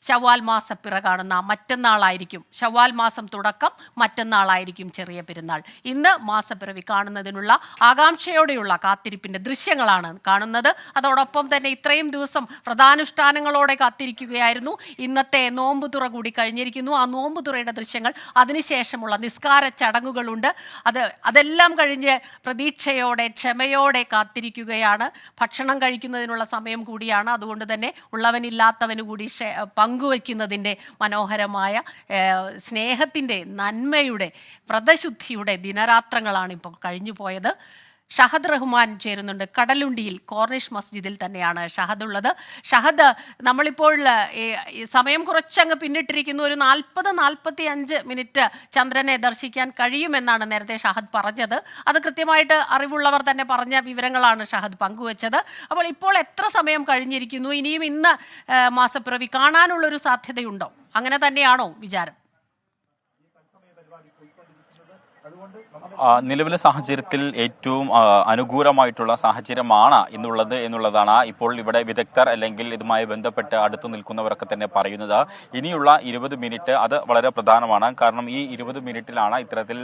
ശവ്വാൽ മാസപ്പിറ കാണുന്ന മറ്റന്നാളായിരിക്കും, ശവ്വാൽ മാസം തുടക്കം മറ്റന്നാളായിരിക്കും ചെറിയ പെരുന്നാൾ. ഇന്ന് മാസപ്പിറവി കാണുന്നതിനുള്ള ആകാംക്ഷയോടെയുള്ള കാത്തിരിപ്പിൻ്റെ ദൃശ്യങ്ങളാണ് കാണുന്നത്. അതോടൊപ്പം തന്നെ ഇത്രയും ദിവസം വ്രതാനുഷ്ഠാനങ്ങളോടെ കാത്തിരിക്കുകയായിരുന്നു. ഇന്നത്തെ നോമ്പ് തുറ കൂടി കഴിഞ്ഞിരിക്കുന്നു. ആ നോമ്പ് തുറയുടെ ദൃശ്യങ്ങൾ, അതിനുശേഷമുള്ള നിസ്കാര ചടങ്ങുകളുണ്ട്. അതെല്ലാം കഴിഞ്ഞ് പ്രതീക്ഷയോടെ ക്ഷമയോടെ കാത്തിരിക്കുകയാണ്. ഭക്ഷണം കഴിക്കുന്നതിനുള്ള സമയം കൂടിയാണ്. അതുകൊണ്ട് തന്നെ ഉള്ളവനില്ലാത്തവന് കൂടി പങ്കുവയ്ക്കുന്നതിൻ്റെ മനോഹരമായ സ്നേഹത്തിൻ്റെ, നന്മയുടെ, വ്രതശുദ്ധിയുടെ ദിനരാത്രങ്ങളാണ് ഇപ്പോൾ കഴിഞ്ഞു പോയത്. ഷഹദ് റഹ്മാൻ ചേരുന്നുണ്ട്. കടലുണ്ടിയിൽ കോർണിഷ് മസ്ജിദിൽ തന്നെയാണ് ഷഹദ് ഉള്ളത്. ഷഹദ്, നമ്മളിപ്പോൾ സമയം കുറച്ചങ്ങ് പിന്നിട്ടിരിക്കുന്നു. ഒരു 40-45 മിനിറ്റ് ചന്ദ്രനെ ദർശിക്കാൻ കഴിയുമെന്നാണ് നേരത്തെ ഷഹദ് പറഞ്ഞത്. അത് കൃത്യമായിട്ട് അറിവുള്ളവർ തന്നെ പറഞ്ഞ വിവരങ്ങളാണ് ഷഹദ് പങ്കുവച്ചത്. അപ്പോൾ ഇപ്പോൾ എത്ര സമയം കഴിഞ്ഞിരിക്കുന്നു? ഇനിയും ഇന്ന് മാസപ്പിറവി കാണാനുള്ളൊരു സാധ്യതയുണ്ടോ? അങ്ങനെ തന്നെയാണോ വിചാരം? നിലവിലെ സാഹചര്യത്തിൽ ഏറ്റവും അനുകൂലമായിട്ടുള്ള സാഹചര്യമാണ് എന്നുള്ളതാണ് ഇപ്പോൾ ഇവിടെ വിദഗ്ധർ അല്ലെങ്കിൽ ഇതുമായി ബന്ധപ്പെട്ട് അടുത്തു നിൽക്കുന്നവരൊക്കെ തന്നെ പറയുന്നത്. ഇനിയുള്ള 20 മിനിറ്റ് അത് വളരെ പ്രധാനമാണ്. കാരണം ഈ 20 മിനിറ്റിലാണ് ഇത്തരത്തിൽ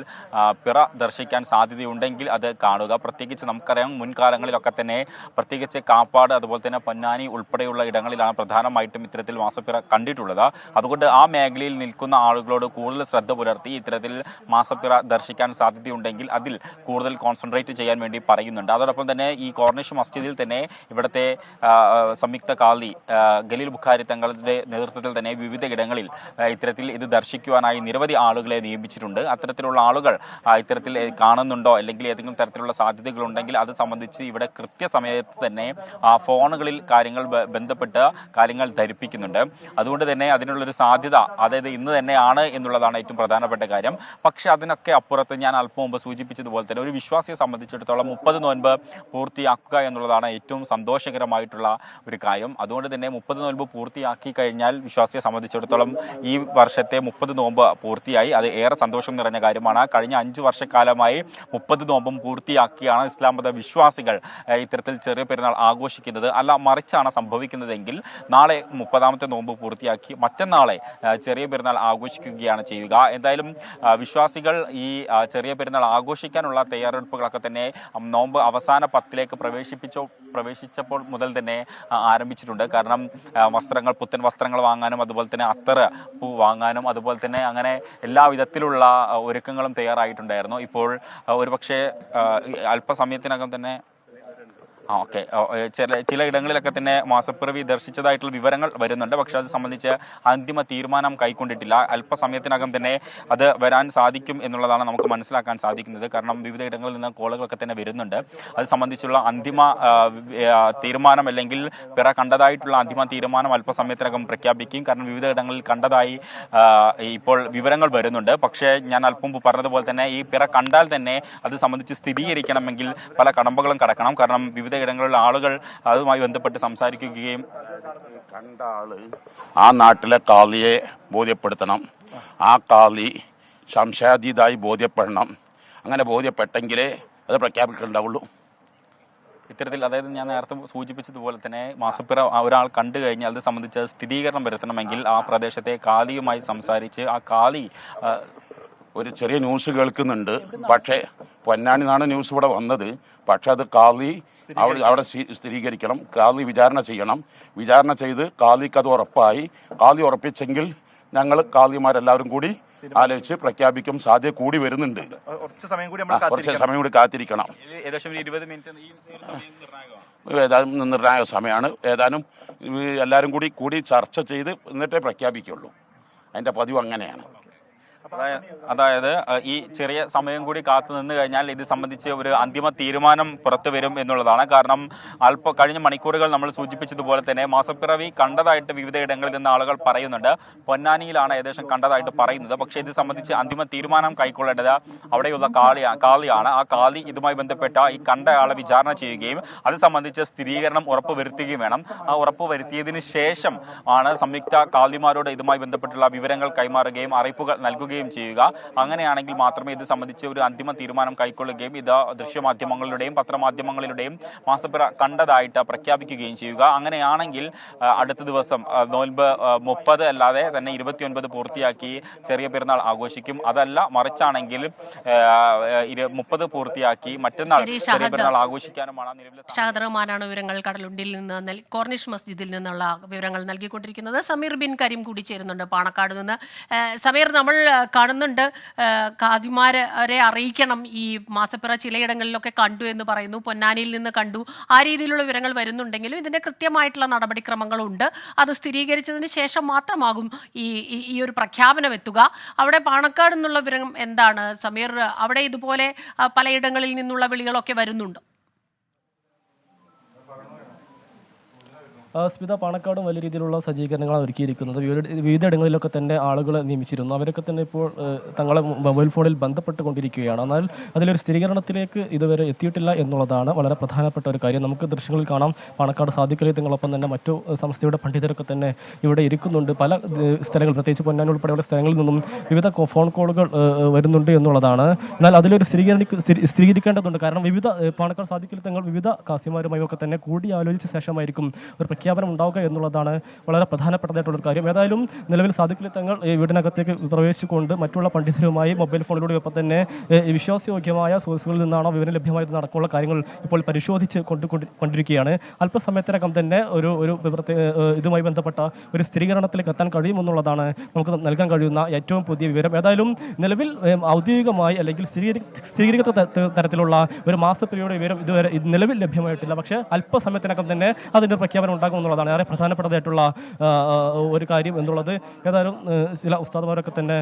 പിറ ദർശിക്കാൻ സാധ്യതയുണ്ടെങ്കിൽ അത് കാണുക. പ്രത്യേകിച്ച് നമുക്കറിയാം, മുൻകാലങ്ങളിലൊക്കെ തന്നെ പ്രത്യേകിച്ച് കാപ്പാട്, അതുപോലെ തന്നെ പൊന്നാനി ഉൾപ്പെടെയുള്ള ഇടങ്ങളിലാണ് പ്രധാനമായിട്ടും ഇത്തരത്തിൽ മാസപ്പിറ കണ്ടിട്ടുള്ളത്. അതുകൊണ്ട് ആ മേഖലയിൽ നിൽക്കുന്ന ആളുകളോട് കൂടുതൽ ശ്രദ്ധ പുലർത്തി ഇത്തരത്തിൽ മാസപ്പിറ ദർശിക്കാൻ സാധ്യതയുണ്ടെങ്കിൽ അതിൽ കൂടുതൽ കോൺസെൻട്രേറ്റ് ചെയ്യാൻ വേണ്ടി പറയുന്നുണ്ട്. അതോടൊപ്പം തന്നെ ഈ കോർണിഷ് മസ്ജിദിൽ തന്നെ ഇവിടുത്തെ സംയുക്ത കാളി ഖലീൽ ബുഖാരി തങ്ങളുടെ നേതൃത്വത്തിൽ തന്നെ വിവിധ ഇടങ്ങളിൽ ഇത്തരത്തിൽ ഇത് ദർശിക്കുവാനായി നിരവധി ആളുകളെ നിയമിച്ചിട്ടുണ്ട്. അത്തരത്തിലുള്ള ആളുകൾ ഇത്തരത്തിൽ കാണുന്നുണ്ടോ അല്ലെങ്കിൽ ഏതെങ്കിലും തരത്തിലുള്ള സാധ്യതകളുണ്ടെങ്കിൽ അത് സംബന്ധിച്ച് ഇവിടെ കൃത്യസമയത്ത് തന്നെ ഫോണുകളിൽ കാര്യങ്ങൾ ബന്ധപ്പെട്ട് കാര്യങ്ങൾ ധരിപ്പിക്കുന്നുണ്ട്. അതുകൊണ്ട് തന്നെ അതിനുള്ളൊരു സാധ്യത, അതായത് ഇന്ന് തന്നെയാണ് എന്നുള്ളതാണ് ഏറ്റവും പ്രധാനപ്പെട്ട കാര്യം. പക്ഷെ അതിനൊക്കെ അപ്പുറത്ത് ഞാൻ അല്പം മുമ്പ് സൂചിപ്പിച്ചതുപോലെ തന്നെ ഒരു വിശ്വാസിയെ സംബന്ധിച്ചിടത്തോളം 30 നോൻപ് പൂർത്തിയാക്കുക എന്നുള്ളതാണ് ഏറ്റവും സന്തോഷകരമായിട്ടുള്ള ഒരു കാര്യം. അതുകൊണ്ട് തന്നെ 30 നോൻപ് പൂർത്തിയാക്കി കഴിഞ്ഞാൽ വിശ്വാസിയെ സംബന്ധിച്ചിടത്തോളം ഈ വർഷത്തെ 30 നോമ്പ് പൂർത്തിയായി. അത് ഏറെ സന്തോഷം നിറഞ്ഞ കാര്യമാണ്. കഴിഞ്ഞ 5 വർഷക്കാലമായി 30 നോമ്പും പൂർത്തിയാക്കിയാണ് ഇസ്ലാം മത വിശ്വാസികൾ ഇത്തരത്തിൽ ചെറിയ പെരുന്നാൾ ആഘോഷിക്കുന്നത്. അല്ല മറിച്ചാണ് സംഭവിക്കുന്നതെങ്കിൽ നാളെ 30ാമത്തെ നോമ്പ് പൂർത്തിയാക്കി മറ്റന്നാളെ ചെറിയ പെരുന്നാൾ ആഘോഷിക്കുകയാണ് ചെയ്യുക. എന്തായാലും വിശ്വാസികൾ ഈ ചെറിയ പെരുന്നാൾ ആഘോഷിക്കാനുള്ള തയ്യാറെടുപ്പുകളൊക്കെ തന്നെ നോമ്പ് അവസാന 10ലേക്ക് പ്രവേശിച്ചപ്പോൾ മുതൽ തന്നെ ആരംഭിച്ചിട്ടുണ്ട്. കാരണം വസ്ത്രങ്ങൾ, പുത്തൻ വസ്ത്രങ്ങൾ വാങ്ങാനും അതുപോലെ തന്നെ അത്തർ പൂ വാങ്ങാനും അതുപോലെ തന്നെ അങ്ങനെ എല്ലാ വിധത്തിലുള്ള ഒരുക്കങ്ങളും തയ്യാറായിട്ടുണ്ടായിരുന്നു. ഇപ്പോൾ ഒരുപക്ഷെ അല്പസമയത്തിനകം തന്നെ ചില ഇടങ്ങളിലൊക്കെ തന്നെ മാസപ്പിറവി ദർശിച്ചതായിട്ടുള്ള വിവരങ്ങൾ വരുന്നുണ്ട്. പക്ഷെ അത് സംബന്ധിച്ച് അന്തിമ തീരുമാനം കൈക്കൊണ്ടിട്ടില്ല. അല്പസമയത്തിനകം തന്നെ അത് വരാൻ സാധിക്കും എന്നുള്ളതാണ് നമുക്ക് മനസ്സിലാക്കാൻ സാധിക്കുന്നത്. കാരണം വിവിധ ഇടങ്ങളിൽ നിന്ന് കോളുകളൊക്കെ തന്നെ വരുന്നുണ്ട്. അത് സംബന്ധിച്ചുള്ള അന്തിമ തീരുമാനം അല്ലെങ്കിൽ പിറ കണ്ടതായിട്ടുള്ള അന്തിമ തീരുമാനം അല്പസമയത്തിനകം പ്രഖ്യാപിക്കും. കാരണം വിവിധ ഇടങ്ങളിൽ കണ്ടതായി ഇപ്പോൾ വിവരങ്ങൾ വരുന്നുണ്ട്. പക്ഷേ ഞാൻ അല്പം മുമ്പ് പറഞ്ഞതുപോലെ തന്നെ ഈ പിറ കണ്ടാൽ തന്നെ അത് സംബന്ധിച്ച് സ്ഥിരീകരിക്കണമെങ്കിൽ പല കടമ്പകളും കടക്കണം. കാരണം വിവിധ ഇടങ്ങളിലുള്ള ആളുകൾ അതുമായി ബന്ധപ്പെട്ട് സംസാരിക്കുകയും കണ്ട ആള് ആ നാട്ടിലെ കാളിയെ ബോധ്യപ്പെടുത്തണം. ആ കാളി സംശയാതീതായി ബോധ്യപ്പെടണം. അങ്ങനെ ബോധ്യപ്പെട്ടെങ്കിലേ അത് പ്രഖ്യാപിക്കേണ്ടാവുള്ളൂ. ഇത്തരത്തിൽ, അതായത് ഞാൻ നേരത്തെ സൂചിപ്പിച്ചതുപോലെ തന്നെ മാസപ്പിറ ഒരാൾ കണ്ടു കഴിഞ്ഞാൽ അത് സംബന്ധിച്ച് സ്ഥിരീകരണം വരുത്തണമെങ്കിൽ ആ പ്രദേശത്തെ കാളിയുമായി സംസാരിച്ച് ആ കാളി ഒരു ചെറിയ ന്യൂസ് കേൾക്കുന്നുണ്ട്. പക്ഷേ പൊന്നാനി നിന്നാണ് ന്യൂസ് ഇവിടെ വന്നത്. പക്ഷെ അത് കാളി അവിടെ സ്ഥിരീകരിക്കണം. കാളി വിചാരണ ചെയ്യണം. വിചാരണ ചെയ്ത് കാളിക്ക് അത് ഉറപ്പായി. കാളി ഉറപ്പിച്ചെങ്കിൽ ഞങ്ങൾ കാളിമാരെല്ലാവരും കൂടി ആലോചിച്ച് പ്രഖ്യാപിക്കും. സാധ്യത കൂടി വരുന്നുണ്ട്. കുറച്ച് സമയം കൂടി കാത്തിരിക്കണം. ഏതാനും നിർണായക സമയമാണ്. ഏതാനും എല്ലാവരും കൂടി ചർച്ച ചെയ്ത് എന്നിട്ടേ പ്രഖ്യാപിക്കുള്ളൂ. അതിൻ്റെ പതിവ് അങ്ങനെയാണ്. അതായത് ഈ ചെറിയ സമയം കൂടി കാത്തു നിന്ന് കഴിഞ്ഞാൽ ഇത് സംബന്ധിച്ച് ഒരു അന്തിമ തീരുമാനം പുറത്തു വരും എന്നുള്ളതാണ്. കാരണം കഴിഞ്ഞ മണിക്കൂറുകൾ നമ്മൾ സൂചിപ്പിച്ചതുപോലെ തന്നെ മാസപ്പിറവി കണ്ടതായിട്ട് വിവിധ ഇടങ്ങളിൽ നിന്ന് ആളുകൾ പറയുന്നുണ്ട്. പൊന്നാനിയിലാണ് ഏകദേശം കണ്ടതായിട്ട് പറയുന്നത്. പക്ഷേ ഇത് സംബന്ധിച്ച് അന്തിമ തീരുമാനം കൈക്കൊള്ളേണ്ടത് അവിടെയുള്ള കാളിയാണ്. ആ കാളി ഇതുമായി ബന്ധപ്പെട്ട ഈ കണ്ടയാളെ വിചാരണ ചെയ്യുകയും അത് സംബന്ധിച്ച് സ്ഥിരീകരണം ഉറപ്പുവരുത്തുകയും വേണം. ആ ഉറപ്പുവരുത്തിയതിന് ശേഷം ആണ് സംയുക്ത കാളിമാരോട് ഇതുമായി ബന്ധപ്പെട്ടുള്ള വിവരങ്ങൾ കൈമാറുകയും അറിയിപ്പുകൾ നൽകുകയും ചെയ്യുക. അങ്ങനെയാണെങ്കിൽ മാത്രമേ ഇത് സംബന്ധിച്ച് ഒരു അന്തിമ തീരുമാനം കൈക്കൊള്ളുകയും ഇത് ദൃശ്യമാധ്യമങ്ങളിലൂടെയും പത്രമാധ്യമങ്ങളിലൂടെയും മാസപ്പിറ കണ്ടതായിട്ട് പ്രഖ്യാപിക്കുകയും ചെയ്യുക. അങ്ങനെയാണെങ്കിൽ അടുത്ത ദിവസം നോൻപ് 30 അല്ലാതെ തന്നെ 29 പൂർത്തിയാക്കി ചെറിയ പെരുന്നാൾ ആഘോഷിക്കും. അതല്ല മറിച്ചാണെങ്കിൽ 30 പൂർത്തിയാക്കി മറ്റന്നാൾ ചെറിയ പെരുന്നാൾ ആഘോഷിക്കാനുമാണ് നിലവിലെ. ഷഹദ് റഹ്മാനാണ് വിവരങ്ങൾ കടലുണ്ടിയിൽ നിന്ന് കോർണിഷ് മസ്ജിദിൽ നിന്നുള്ള വിവരങ്ങൾ നൽകിക്കൊണ്ടിരിക്കുന്നത്. സമീർ ബിൻ കരീം കൂടി ചേരുന്നുണ്ട് പാണക്കാട് നിന്ന്. സമീർ, നമ്മൾ കാണുന്നുണ്ട്, ഖാദിമാരെ അറിയിക്കണം, ഈ മാസപ്പിറ ചിലയിടങ്ങളിലൊക്കെ കണ്ടു എന്ന് പറയുന്നു, പൊന്നാനിയിൽ നിന്ന് കണ്ടു, ആ രീതിയിലുള്ള വിവരങ്ങൾ വരുന്നുണ്ടെങ്കിലും ഇതിൻ്റെ കൃത്യമായിട്ടുള്ള നടപടിക്രമങ്ങളുണ്ട്. അത് സ്ഥിരീകരിച്ചതിന് ശേഷം മാത്രമാകും ഈ ഒരു പ്രഖ്യാപനം എത്തുക. അവിടെ പാണക്കാട് എന്നുള്ള വിവരം എന്താണ് സമീർ? അവിടെ ഇതുപോലെ പലയിടങ്ങളിൽ നിന്നുള്ള വിളികളൊക്കെ വരുന്നുണ്ടോ? സ്മിത, പാണക്കാടും വലിയ രീതിയിലുള്ള സജ്ജീകരണങ്ങളാണ് ഒരുക്കിയിരിക്കുന്നത്. വിവിധ ഇടങ്ങളിലൊക്കെ തന്നെ ആളുകളെ നിയമിച്ചിരുന്നു. അവരൊക്കെ തന്നെ ഇപ്പോൾ തങ്ങളെ മൊബൈൽ ഫോണിൽ ബന്ധപ്പെട്ടുകൊണ്ടിരിക്കുകയാണ്. എന്നാൽ അതിലൊരു സ്ഥിരീകരണത്തിലേക്ക് ഇതുവരെ എത്തിയിട്ടില്ല എന്നുള്ളതാണ് വളരെ പ്രധാനപ്പെട്ട ഒരു കാര്യം. നമുക്ക് ദൃശ്യങ്ങളിൽ കാണാം, പാണക്കാട് സാദിഖലി തങ്ങളൊപ്പം തന്നെ മറ്റു സംസ്ഥയുടെ പണ്ഡിതരൊക്കെ തന്നെ ഇവിടെ ഇരിക്കുന്നുണ്ട്. പല സ്ഥലങ്ങൾ, പ്രത്യേകിച്ച് പൊന്നാനി ഉൾപ്പെടെയുള്ള സ്ഥലങ്ങളിൽ നിന്നും വിവിധ ഫോൺ കോളുകൾ വരുന്നുണ്ട് എന്നുള്ളതാണ്. എന്നാൽ അതിലൊരു സ്ഥിരീകരിക്കേണ്ടതുണ്ട്. കാരണം വിവിധ പാണക്കാട് സാദിഖലി തങ്ങൾ വിവിധ കാസിമാരുമായി ഒക്കെ തന്നെ കൂടിയാലോചിച്ച ശേഷമായിരിക്കും ഒരു പ്രഖ്യാപനം ഉണ്ടാവുക എന്നുള്ളതാണ് വളരെ പ്രധാനപ്പെട്ടതായിട്ടുള്ളൊരു കാര്യം. ഏതായാലും നിലവിൽ സാദിഖലി തങ്ങൾ വീടിനകത്തേക്ക് പ്രവേശിച്ചുകൊണ്ട് മറ്റുള്ള പണ്ഡിതരുമായി മൊബൈൽ ഫോണിലൂടെ ഒപ്പം തന്നെ വിശ്വാസയോഗ്യമായ സോഴ്സുകളിൽ നിന്നാണോ വിവരം ലഭ്യമായത് നടക്കുള്ള കാര്യങ്ങൾ ഇപ്പോൾ പരിശോധിച്ച് കൊണ്ടിരിക്കുകയാണ്. അല്പസമയത്തിനകം തന്നെ ഒരു ഇതുമായി ബന്ധപ്പെട്ട ഒരു സ്ഥിരീകരണത്തിലേക്ക് എത്താൻ കഴിയുമെന്നുള്ളതാണ് നമുക്ക് നൽകാൻ കഴിയുന്ന ഏറ്റവും പുതിയ വിവരം. ഏതായാലും നിലവിൽ ഔദ്യോഗികമായി അല്ലെങ്കിൽ സ്ഥിരീകരിക്കാത്ത തരത്തിലുള്ള ഒരു മാസപ്പിരിയുടെ വിവരം ഇതുവരെ നിലവിൽ ലഭ്യമായിട്ടില്ല. പക്ഷേ അല്പസമയത്തിനകം തന്നെ അതിൻ്റെ പ്രഖ്യാപനം ഉണ്ടാകുമെന്നുള്ളതാണ് ഏറെ പ്രധാനപ്പെട്ടതായിട്ടുള്ള ഒരു കാര്യം എന്നുള്ളത്. ഏതായാലും ചില ഉസ്താദുമാരൊക്കെ തന്നെ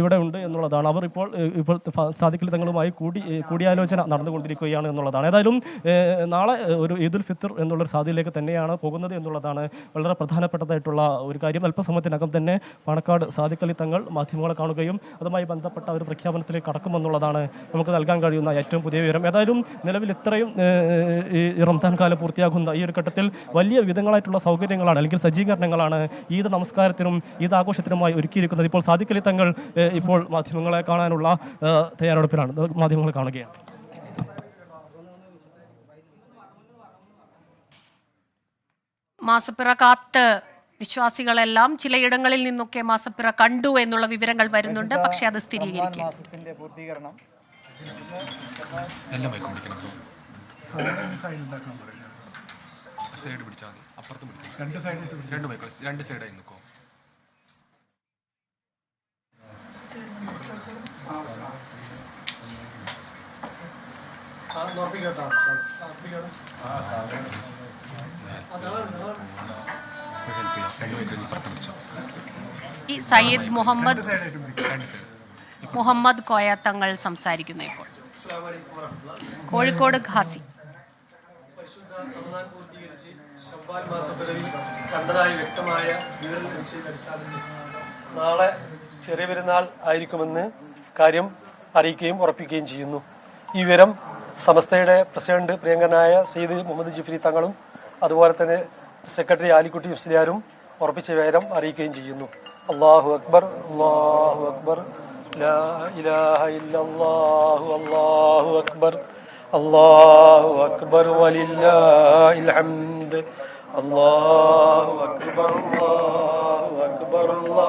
ഇവിടെ ഉണ്ട് എന്നുള്ളതാണ്. അവർ ഇപ്പോൾ സാദിഖലി തങ്ങളുമായി കൂടിയാലോചന നടന്നുകൊണ്ടിരിക്കുകയാണ് എന്നുള്ളതാണ്. ഏതായാലും നാളെ ഒരു ഈദുൽ ഫിത്തർ എന്നുള്ളൊരു സാധ്യതയിലേക്ക് തന്നെയാണ് പോകുന്നത് എന്നുള്ളതാണ് വളരെ പ്രധാനപ്പെട്ടതായിട്ടുള്ള ഒരു കാര്യം. അല്പസമയത്തിനകം തന്നെ പാണക്കാട് സാദിഖലി തങ്ങൾ മാധ്യമങ്ങളെ കാണുകയും അതുമായി ബന്ധപ്പെട്ട ഒരു പ്രഖ്യാപനത്തിലേക്ക് കടക്കുമെന്നുള്ളതാണ് നമുക്ക് നൽകാൻ കഴിയുന്ന ഏറ്റവും പുതിയ വിവരം. ഏതായാലും നിലവിൽ ഇത്രയും ഈ റംസാൻ കാലം പൂർത്തിയാകുന്ന ഈ ഒരു ഘട്ടത്തിൽ വലിയ വിധങ്ങളായിട്ടുള്ള സൗകര്യങ്ങളാണ് അല്ലെങ്കിൽ സജ്ജീകരണങ്ങളാണ് ഈദ് നമസ്കാരത്തിനും ഈദ് ആഘോഷത്തിനുമായി ഒരുക്കിയിരിക്കുന്നത്. ഇപ്പോൾ സാദിഖലി തങ്ങൾ ഇപ്പോൾ മാധ്യമങ്ങളെ കാണാനുള്ള തയ്യാറെടുപ്പിലാണ്. മാധ്യമങ്ങളെ കാണുകയാണ്. മാസപ്പിറ കാത്ത് വിശ്വാസികളെല്ലാം ചിലയിടങ്ങളിൽ നിന്നൊക്കെ മാസപ്പിറ കണ്ടു എന്നുള്ള വിവരങ്ങൾ വരുന്നുണ്ട്. പക്ഷെ അത് സ്ഥിരീകരിക്കും. ഈ സയ്യിദ് മുഹമ്മദ് കോയ തങ്ങൾ സംസാരിക്കുന്നു ഇപ്പോൾ. കോഴിക്കോട് ഖാസി കണ്ടതായി വ്യക്തമായ വിവരം ലഭിച്ചതിന്റെ അടിസ്ഥാനത്തിൽ നാളെ ചെറിയ പെരുന്നാൾ ആയിരിക്കുമെന്ന് കാര്യം അറിയിക്കുകയും ഉറപ്പിക്കുകയും ചെയ്യുന്നു. ഈ വിവരം സമസ്തയുടെ പ്രസിഡന്റ് പ്രിയങ്കരനായ സയ്യിദ് മുഹമ്മദ് ജിഫ്രി തങ്ങളും അതുപോലെ തന്നെ സെക്രട്ടറി ആലിക്കുട്ടി മുസ്ലിയാരും ഉറപ്പിച്ച വിവരം അറിയിക്കുകയും ചെയ്യുന്നു. അല്ലാഹു അക്ബർ, അല്ലാഹു അക്ബർ, ലാ ഇലാഹ ഇല്ലല്ലാഹു, അല്ലാഹു അക്ബർ, അല്ലാഹു അക്ബർ വലില്ലാഹിൽ ഹംദ്, അല്ലാഹു അക്ബർ, അല്ലാഹു അക്ബർ,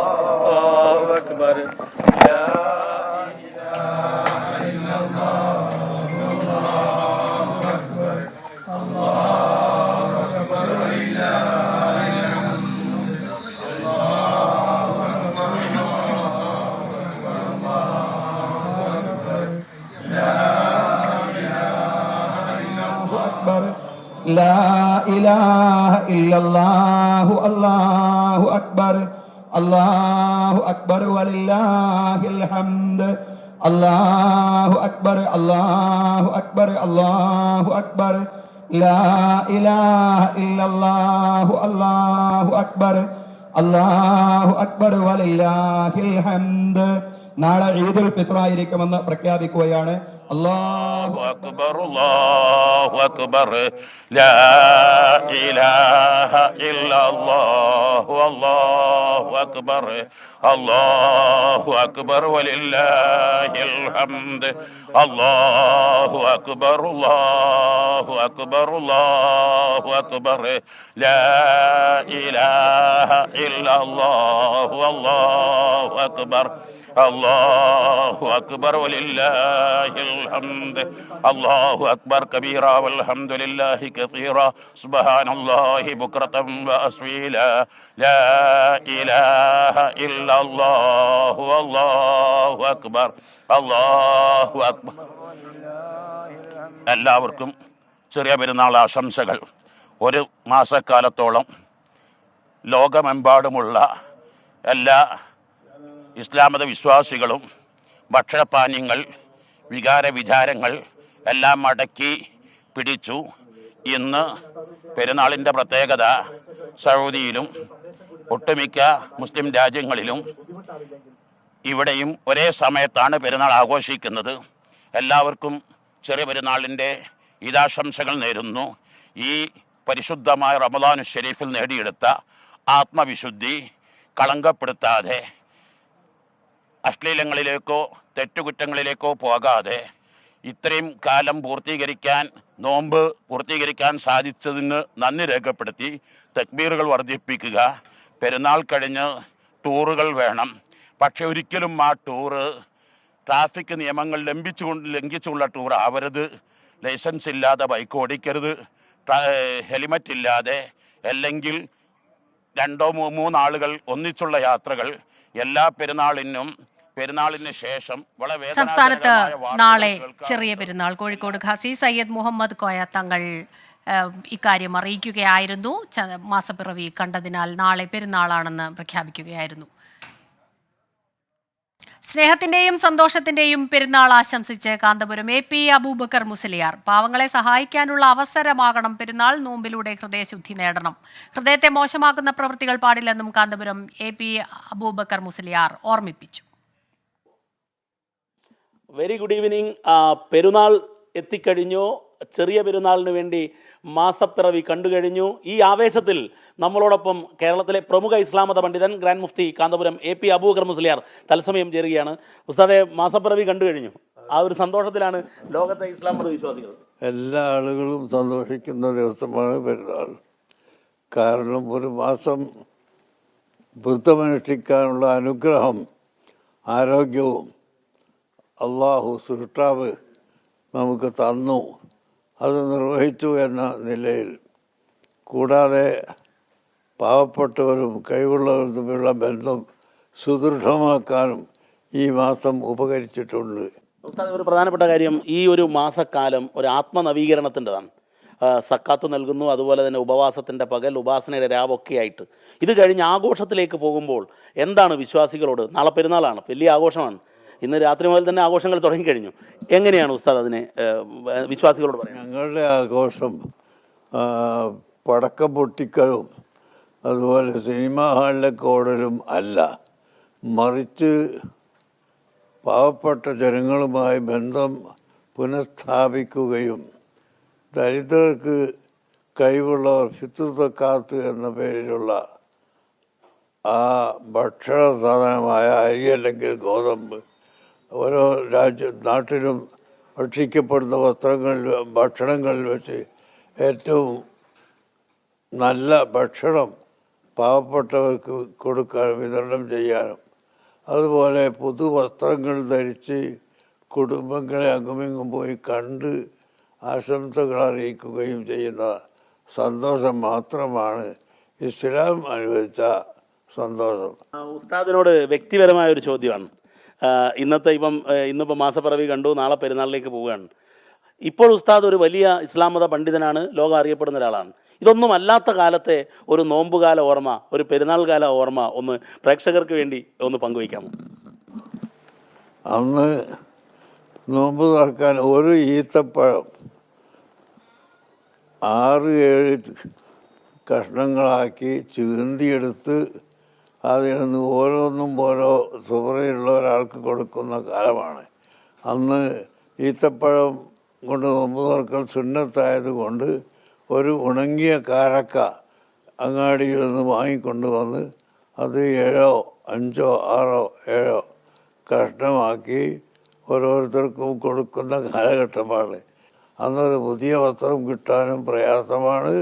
അല്ലാഹു അക്ബർ, ലാ ഇലാഹ ഇല്ലല്ലാഹു, അല്ലാഹു അക്ബർ, അല്ലാഹു അക്ബർ വലില്ലാഹിൽ ഹംദ്, അല്ലാഹു അക്ബർ, അല്ലാഹു അക്ബർ, അല്ലാഹു അക്ബർ, ലാ ഇലാഹ ഇല്ലല്ലാഹു, لا إله إلا الله الله أكبر الله أكبر ولله الحمد الله أكبر الله أكبر الله أكبر لا إله إلا الله الله أكبر الله أكبر ولله الحمد. നാളെ ഈദുൽ ഫിത്ർ ആയിരിക്കുമെന്ന് പ്രഖ്യാപിക്കുകയാണ്. അല്ലാഹു അക്ബർ, അല്ലാഹു അക്ബർ, ലാ ഇലാഹ ഇല്ലല്ലാഹു, അല്ലാഹു അക്ബർ, അല്ലാഹു അക്ബർ വലില്ലാഹിൽ ഹംദ്, അല്ലാഹു അക്ബർ, അല്ലാഹു അക്ബർ, അല്ലാഹു അക്ബർ, ലാ ഇലാഹ ഇല്ലല്ലാഹു, അല്ലാഹു അക്ബർ, അല്ലാഹു അക്ബർ വലില്ലാഹിൽ ഹംദ്, അല്ലാഹു അക്ബർ കബീറ വൽഹംദുലില്ലാഹി കസീറ സുബ്ഹാനല്ലാഹി ബുക്റതൻ വഅസ്വീല ലാ ഇലാഹ ഇലാഹ ഇല്ലല്ലാഹു അല്ലാഹു അക്ബർ അല്ലാഹു അക്ബർ. എല്ലാവർക്കും ചെറിയ പെരുന്നാൾ ആശംസകൾ. ഒരു മാസക്കാലത്തോളം ലോകമെമ്പാടുമുള്ള എല്ലാ ഇസ്ലാം മത വിശ്വാസികളും ഭക്ഷണപാനീയങ്ങൾ, വികാരവിചാരങ്ങൾ എല്ലാം അടക്കി പിടിച്ചു. ഇന്ന് പെരുന്നാളിൻ്റെ പ്രത്യേകത സൗദിയിലും ഒട്ടുമിക്ക മുസ്ലിം രാജ്യങ്ങളിലും ഇവിടെയും ഒരേ സമയത്താണ് പെരുന്നാൾ ആഘോഷിക്കുന്നത്. എല്ലാവർക്കും ചെറിയ പെരുന്നാളിൻ്റെ ഈദാശംസകൾ നേരുന്നു. ഈ പരിശുദ്ധമായ റമദാനു ഷരീഫിൽ നേടിയെടുത്ത ആത്മവിശുദ്ധി കളങ്കപ്പെടുത്താതെ അശ്ലീലങ്ങളിലേക്കോ തെറ്റുകുറ്റങ്ങളിലേക്കോ പോകാതെ ഇത്രയും കാലം നോമ്പ് പൂർത്തീകരിക്കാൻ സാധിച്ചതിന് നന്ദി രേഖപ്പെടുത്തി തക്ബീറുകൾ വർദ്ധിപ്പിക്കുക. പെരുന്നാൾ കഴിഞ്ഞ് ടൂറുകൾ വേണം, പക്ഷെ ഒരിക്കലും ആ ടൂറ് ട്രാഫിക് നിയമങ്ങൾ ലംഘിച്ചുള്ള ടൂർ ആവരുത്. ലൈസൻസ് ഇല്ലാതെ ബൈക്ക് ഓടിക്കരുത്, ഹെൽമറ്റ് ഇല്ലാതെ, അല്ലെങ്കിൽ 2-3 ആളുകൾ ഒന്നിച്ചുള്ള യാത്രകൾ. എല്ലാ പെരുന്നാളിന് ശേഷം വളരെ സംസ്ഥാനത്ത് നാളെ ചെറിയ പെരുന്നാൾ. കോഴിക്കോട് ഖാസി സയ്യദ് മുഹമ്മദ് കോയ തങ്ങൾ ഇക്കാര്യം അറിയിക്കുകയായിരുന്നു. മാസപ്പിറവി കണ്ടതിനാൽ നാളെ പെരുന്നാളാണെന്ന് പ്രഖ്യാപിക്കുകയായിരുന്നു. സ്നേഹത്തിന്റെയും സന്തോഷത്തിന്റെയും പെരുന്നാൾ ആശംസിച്ച് കാന്തപുരം AP അബൂബക്കർ മുസ്ലിയാർ. പാവങ്ങളെ സഹായിക്കാനുള്ള അവസരമാകണം പെരുന്നാൾ. നോമ്പിലൂടെ ഹൃദയശുദ്ധി നേടണം. ഹൃദയത്തെ മോശമാക്കുന്ന പ്രവൃത്തികൾ പാടില്ലെന്നും കാന്തപുരം AP അബൂബക്കർ മുസ്ലിയാർ ഓർമ്മിപ്പിച്ചു. Very good evening. പെരുന്നാൾ എത്തിക്കഴിഞ്ഞു. ചെറിയ പെരുന്നാളിന് വേണ്ടി മാസപ്പിറവി കണ്ടുകഴിഞ്ഞു. ഈ ആവേശത്തിൽ നമ്മളോടൊപ്പം കേരളത്തിലെ പ്രമുഖ ഇസ്ലാം മത പണ്ഡിതൻ ഗ്രാൻഡ് മുഫ്തി കാന്തപുരം AP അബൂബക്കർ മുസ്ലിയാർ തത്സമയം ചേരുകയാണ്. ഉസ്താദെ, മാസപ്പിറവി കണ്ടു കഴിഞ്ഞു. ആ ഒരു സന്തോഷത്തിലാണ് ലോകത്തെ ഇസ്ലാം മത വിശ്വാസികൾ. എല്ലാ ആളുകളും സന്തോഷിക്കുന്ന ദിവസമാണ് പെരുന്നാൾ. കാരണം ഒരു മാസം വ്രതമനുഷ്ഠിക്കാനുള്ള അനുഗ്രഹം, ആരോഗ്യവും അള്ളാഹു സൃഷ്ടാവ് നമുക്ക് തന്നു. അത് നിർവഹിച്ചു എന്ന നിലയിൽ, കൂടാതെ പാവപ്പെട്ടവരും കഴിവുള്ളവരും തമ്മിലുള്ള ബന്ധം സുദൃഢമാക്കാനും ഈ മാസം ഉപകരിച്ചിട്ടുണ്ട്. ഒരു പ്രധാനപ്പെട്ട കാര്യം, ഈ ഒരു മാസക്കാലം ഒരു ആത്മനവീകരണത്തിൻ്റെതാണ്. സക്കാത്ത് നൽകുന്നു, അതുപോലെ തന്നെ ഉപവാസത്തിൻ്റെ പകൽ, ഉപാസനയുടെ രാവൊക്കെ ആയിട്ട്. ഇത് കഴിഞ്ഞ് ആഘോഷത്തിലേക്ക് പോകുമ്പോൾ എന്താണ് വിശ്വാസികളോട്? നാളെ പെരുന്നാളാണ്, വലിയ ആഘോഷമാണ്. ഇന്ന് രാത്രി മുതൽ തന്നെ ആഘോഷങ്ങൾ തുടങ്ങിക്കഴിഞ്ഞു. എങ്ങനെയാണ് ഉസ്താദ് അതിനെ വിശ്വാസികളോട് പറയുന്നത്? ഞങ്ങളുടെ ആഘോഷം പടക്കം പൊട്ടിക്കലും അതുപോലെ സിനിമാ ഹാളിലേക്ക് ഓടലും അല്ല, മറിച്ച് പാവപ്പെട്ട ജനങ്ങളുമായി ബന്ധം പുനഃസ്ഥാപിക്കുകയും ദരിദ്രർക്ക് കഴിവുള്ളവർ ഫിത്ർ സക്കാത്ത് എന്ന പേരിലുള്ള ആ ഭക്ഷണ സാധനമായ അരി അല്ലെങ്കിൽ ഗോതമ്പ്, ഓരോ നാട്ടിലും ഭക്ഷിക്കപ്പെടുന്ന ഭക്ഷണങ്ങളിൽ വെച്ച് ഏറ്റവും നല്ല ഭക്ഷണം പാവപ്പെട്ടവർക്ക് കൊടുക്കാനും വിതരണം ചെയ്യാനും, അതുപോലെ പുതുവസ്ത്രങ്ങൾ ധരിച്ച് കുടുംബങ്ങളെ അങ്ങുമിങ്ങും പോയി കണ്ട് ആശംസകൾ അറിയിക്കുകയും ചെയ്യുന്ന സന്തോഷം മാത്രമാണ് ഇസ്ലാം അനുവദിച്ച സന്തോഷം. ഉസ്താദിനോട് വ്യക്തിപരമായ ഒരു ചോദ്യമാണ്. ഇന്നിപ്പോൾ മാസപ്പിറവി കണ്ടു, നാളെ പെരുന്നാളിലേക്ക് പോവുകയാണ്. ഇപ്പോൾ ഉസ്താദ് ഒരു വലിയ ഇസ്ലാം മത പണ്ഡിതനാണ്, ലോകം അറിയപ്പെടുന്ന ഒരാളാണ്. ഇതൊന്നും അല്ലാത്ത കാലത്തെ ഒരു നോമ്പുകാല ഓർമ്മ, ഒരു പെരുന്നാൾ കാല ഓർമ്മ ഒന്ന് പ്രേക്ഷകർക്ക് വേണ്ടി ഒന്ന് പങ്കുവയ്ക്കാമോ? അന്ന് നോമ്പ് തുറക്കാൻ ഒരു ഈത്തപ്പഴം 6-7 കഷ്ണങ്ങളാക്കി ചീന്തിയെടുത്ത് അതിൽ നിന്ന് ഓരോന്നും ഓരോ സുഹൃത്തുള്ള ഒരാൾക്ക് കൊടുക്കുന്ന കാലമാണ്. അന്ന് ഈത്തപ്പഴം കൊണ്ട് നോമ്പ് തുറക്കൽ സുന്നത്തായതുകൊണ്ട് ഒരു ഉണങ്ങിയ കാരക്ക അങ്ങാടിയിൽ നിന്ന് വാങ്ങിക്കൊണ്ടുവന്ന് അത് 7, 5, 6, 7 കഷ്ണമാക്കി ഓരോരുത്തർക്കും കൊടുക്കുന്ന കാലഘട്ടമാണ്. അന്നൊരു പുതിയ വസ്ത്രം കിട്ടാനും പ്രയാസമാണ്.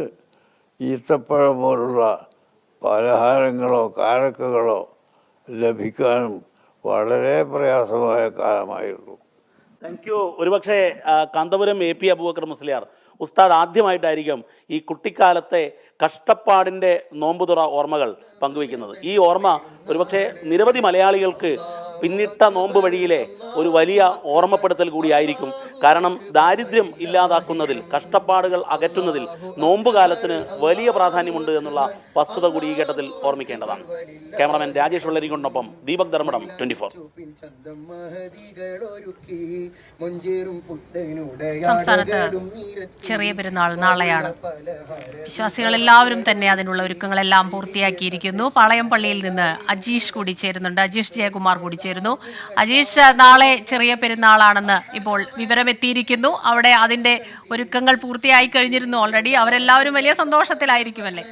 ഈത്തപ്പഴം പോലുള്ള പലഹാരങ്ങളോ കാരക്കകളോ ലഭിക്കാനും വളരെ പ്രയാസമായ കാലമായിരുന്നു. Thank you. ഒരുപക്ഷെ കാന്തപുരം AP അബൂബക്കർ മുസ്ലിയാർ ഉസ്താദ് ആദ്യമായിട്ടായിരിക്കും ഈ കുട്ടിക്കാലത്തെ കഷ്ടപ്പാടിൻ്റെ നോമ്പുതുറ ഓർമ്മകൾ പങ്കുവയ്ക്കുന്നത്. ഈ ഓർമ്മ ഒരുപക്ഷെ നിരവധി മലയാളികൾക്ക് പിന്നിട്ട നോമ്പ് വഴിയിലെ ഒരു വലിയ ഓർമ്മപ്പെടുത്തൽ കൂടിയായിരിക്കും. കാരണം ദാരിദ്ര്യം ഇല്ലാതാക്കുന്നതിൽ, കഷ്ടപ്പാടുകൾ അകറ്റുന്നതിൽ നോമ്പുകാലത്തിന് വലിയ പ്രാധാന്യമുണ്ട് എന്നുള്ള വസ്തുത കൂടി ഈ ഘട്ടത്തിൽ ഓർമ്മിക്കേണ്ടതാണ്. ക്യാമറമാൻ രാജേഷ് വെള്ളരിക്കൊണ്ടൊപ്പം ദീപക് ധർമ്മടം, 24. സംസ്ഥാനത്ത് ചെറിയ പെരുന്നാൾ നാളെയാണ്. വിശ്വാസികളെല്ലാവരും തന്നെ അതിനുള്ള ഒരുക്കങ്ങളെല്ലാം പൂർത്തിയാക്കിയിരിക്കുന്നു. പാളയം പള്ളിയിൽ നിന്ന് അജീഷ് കൂടി ചേരുന്നുണ്ട്. അജീഷ് ജയകുമാർ കൂടി ചേരുന്നു. അജീഷ്, നാളെ ചെറിയ പെരുന്നാളാണെന്ന് ഇപ്പോൾ വിവരമെത്തിയിരിക്കുന്നു. അവിടെ അതിന്റെ ഒരുക്കങ്ങൾ പൂർത്തിയായി കഴിഞ്ഞിരുന്നു ഓൾറെഡി. അവരെല്ലാവരും വലിയ സന്തോഷത്തിലായിരിക്കുമല്ലേ?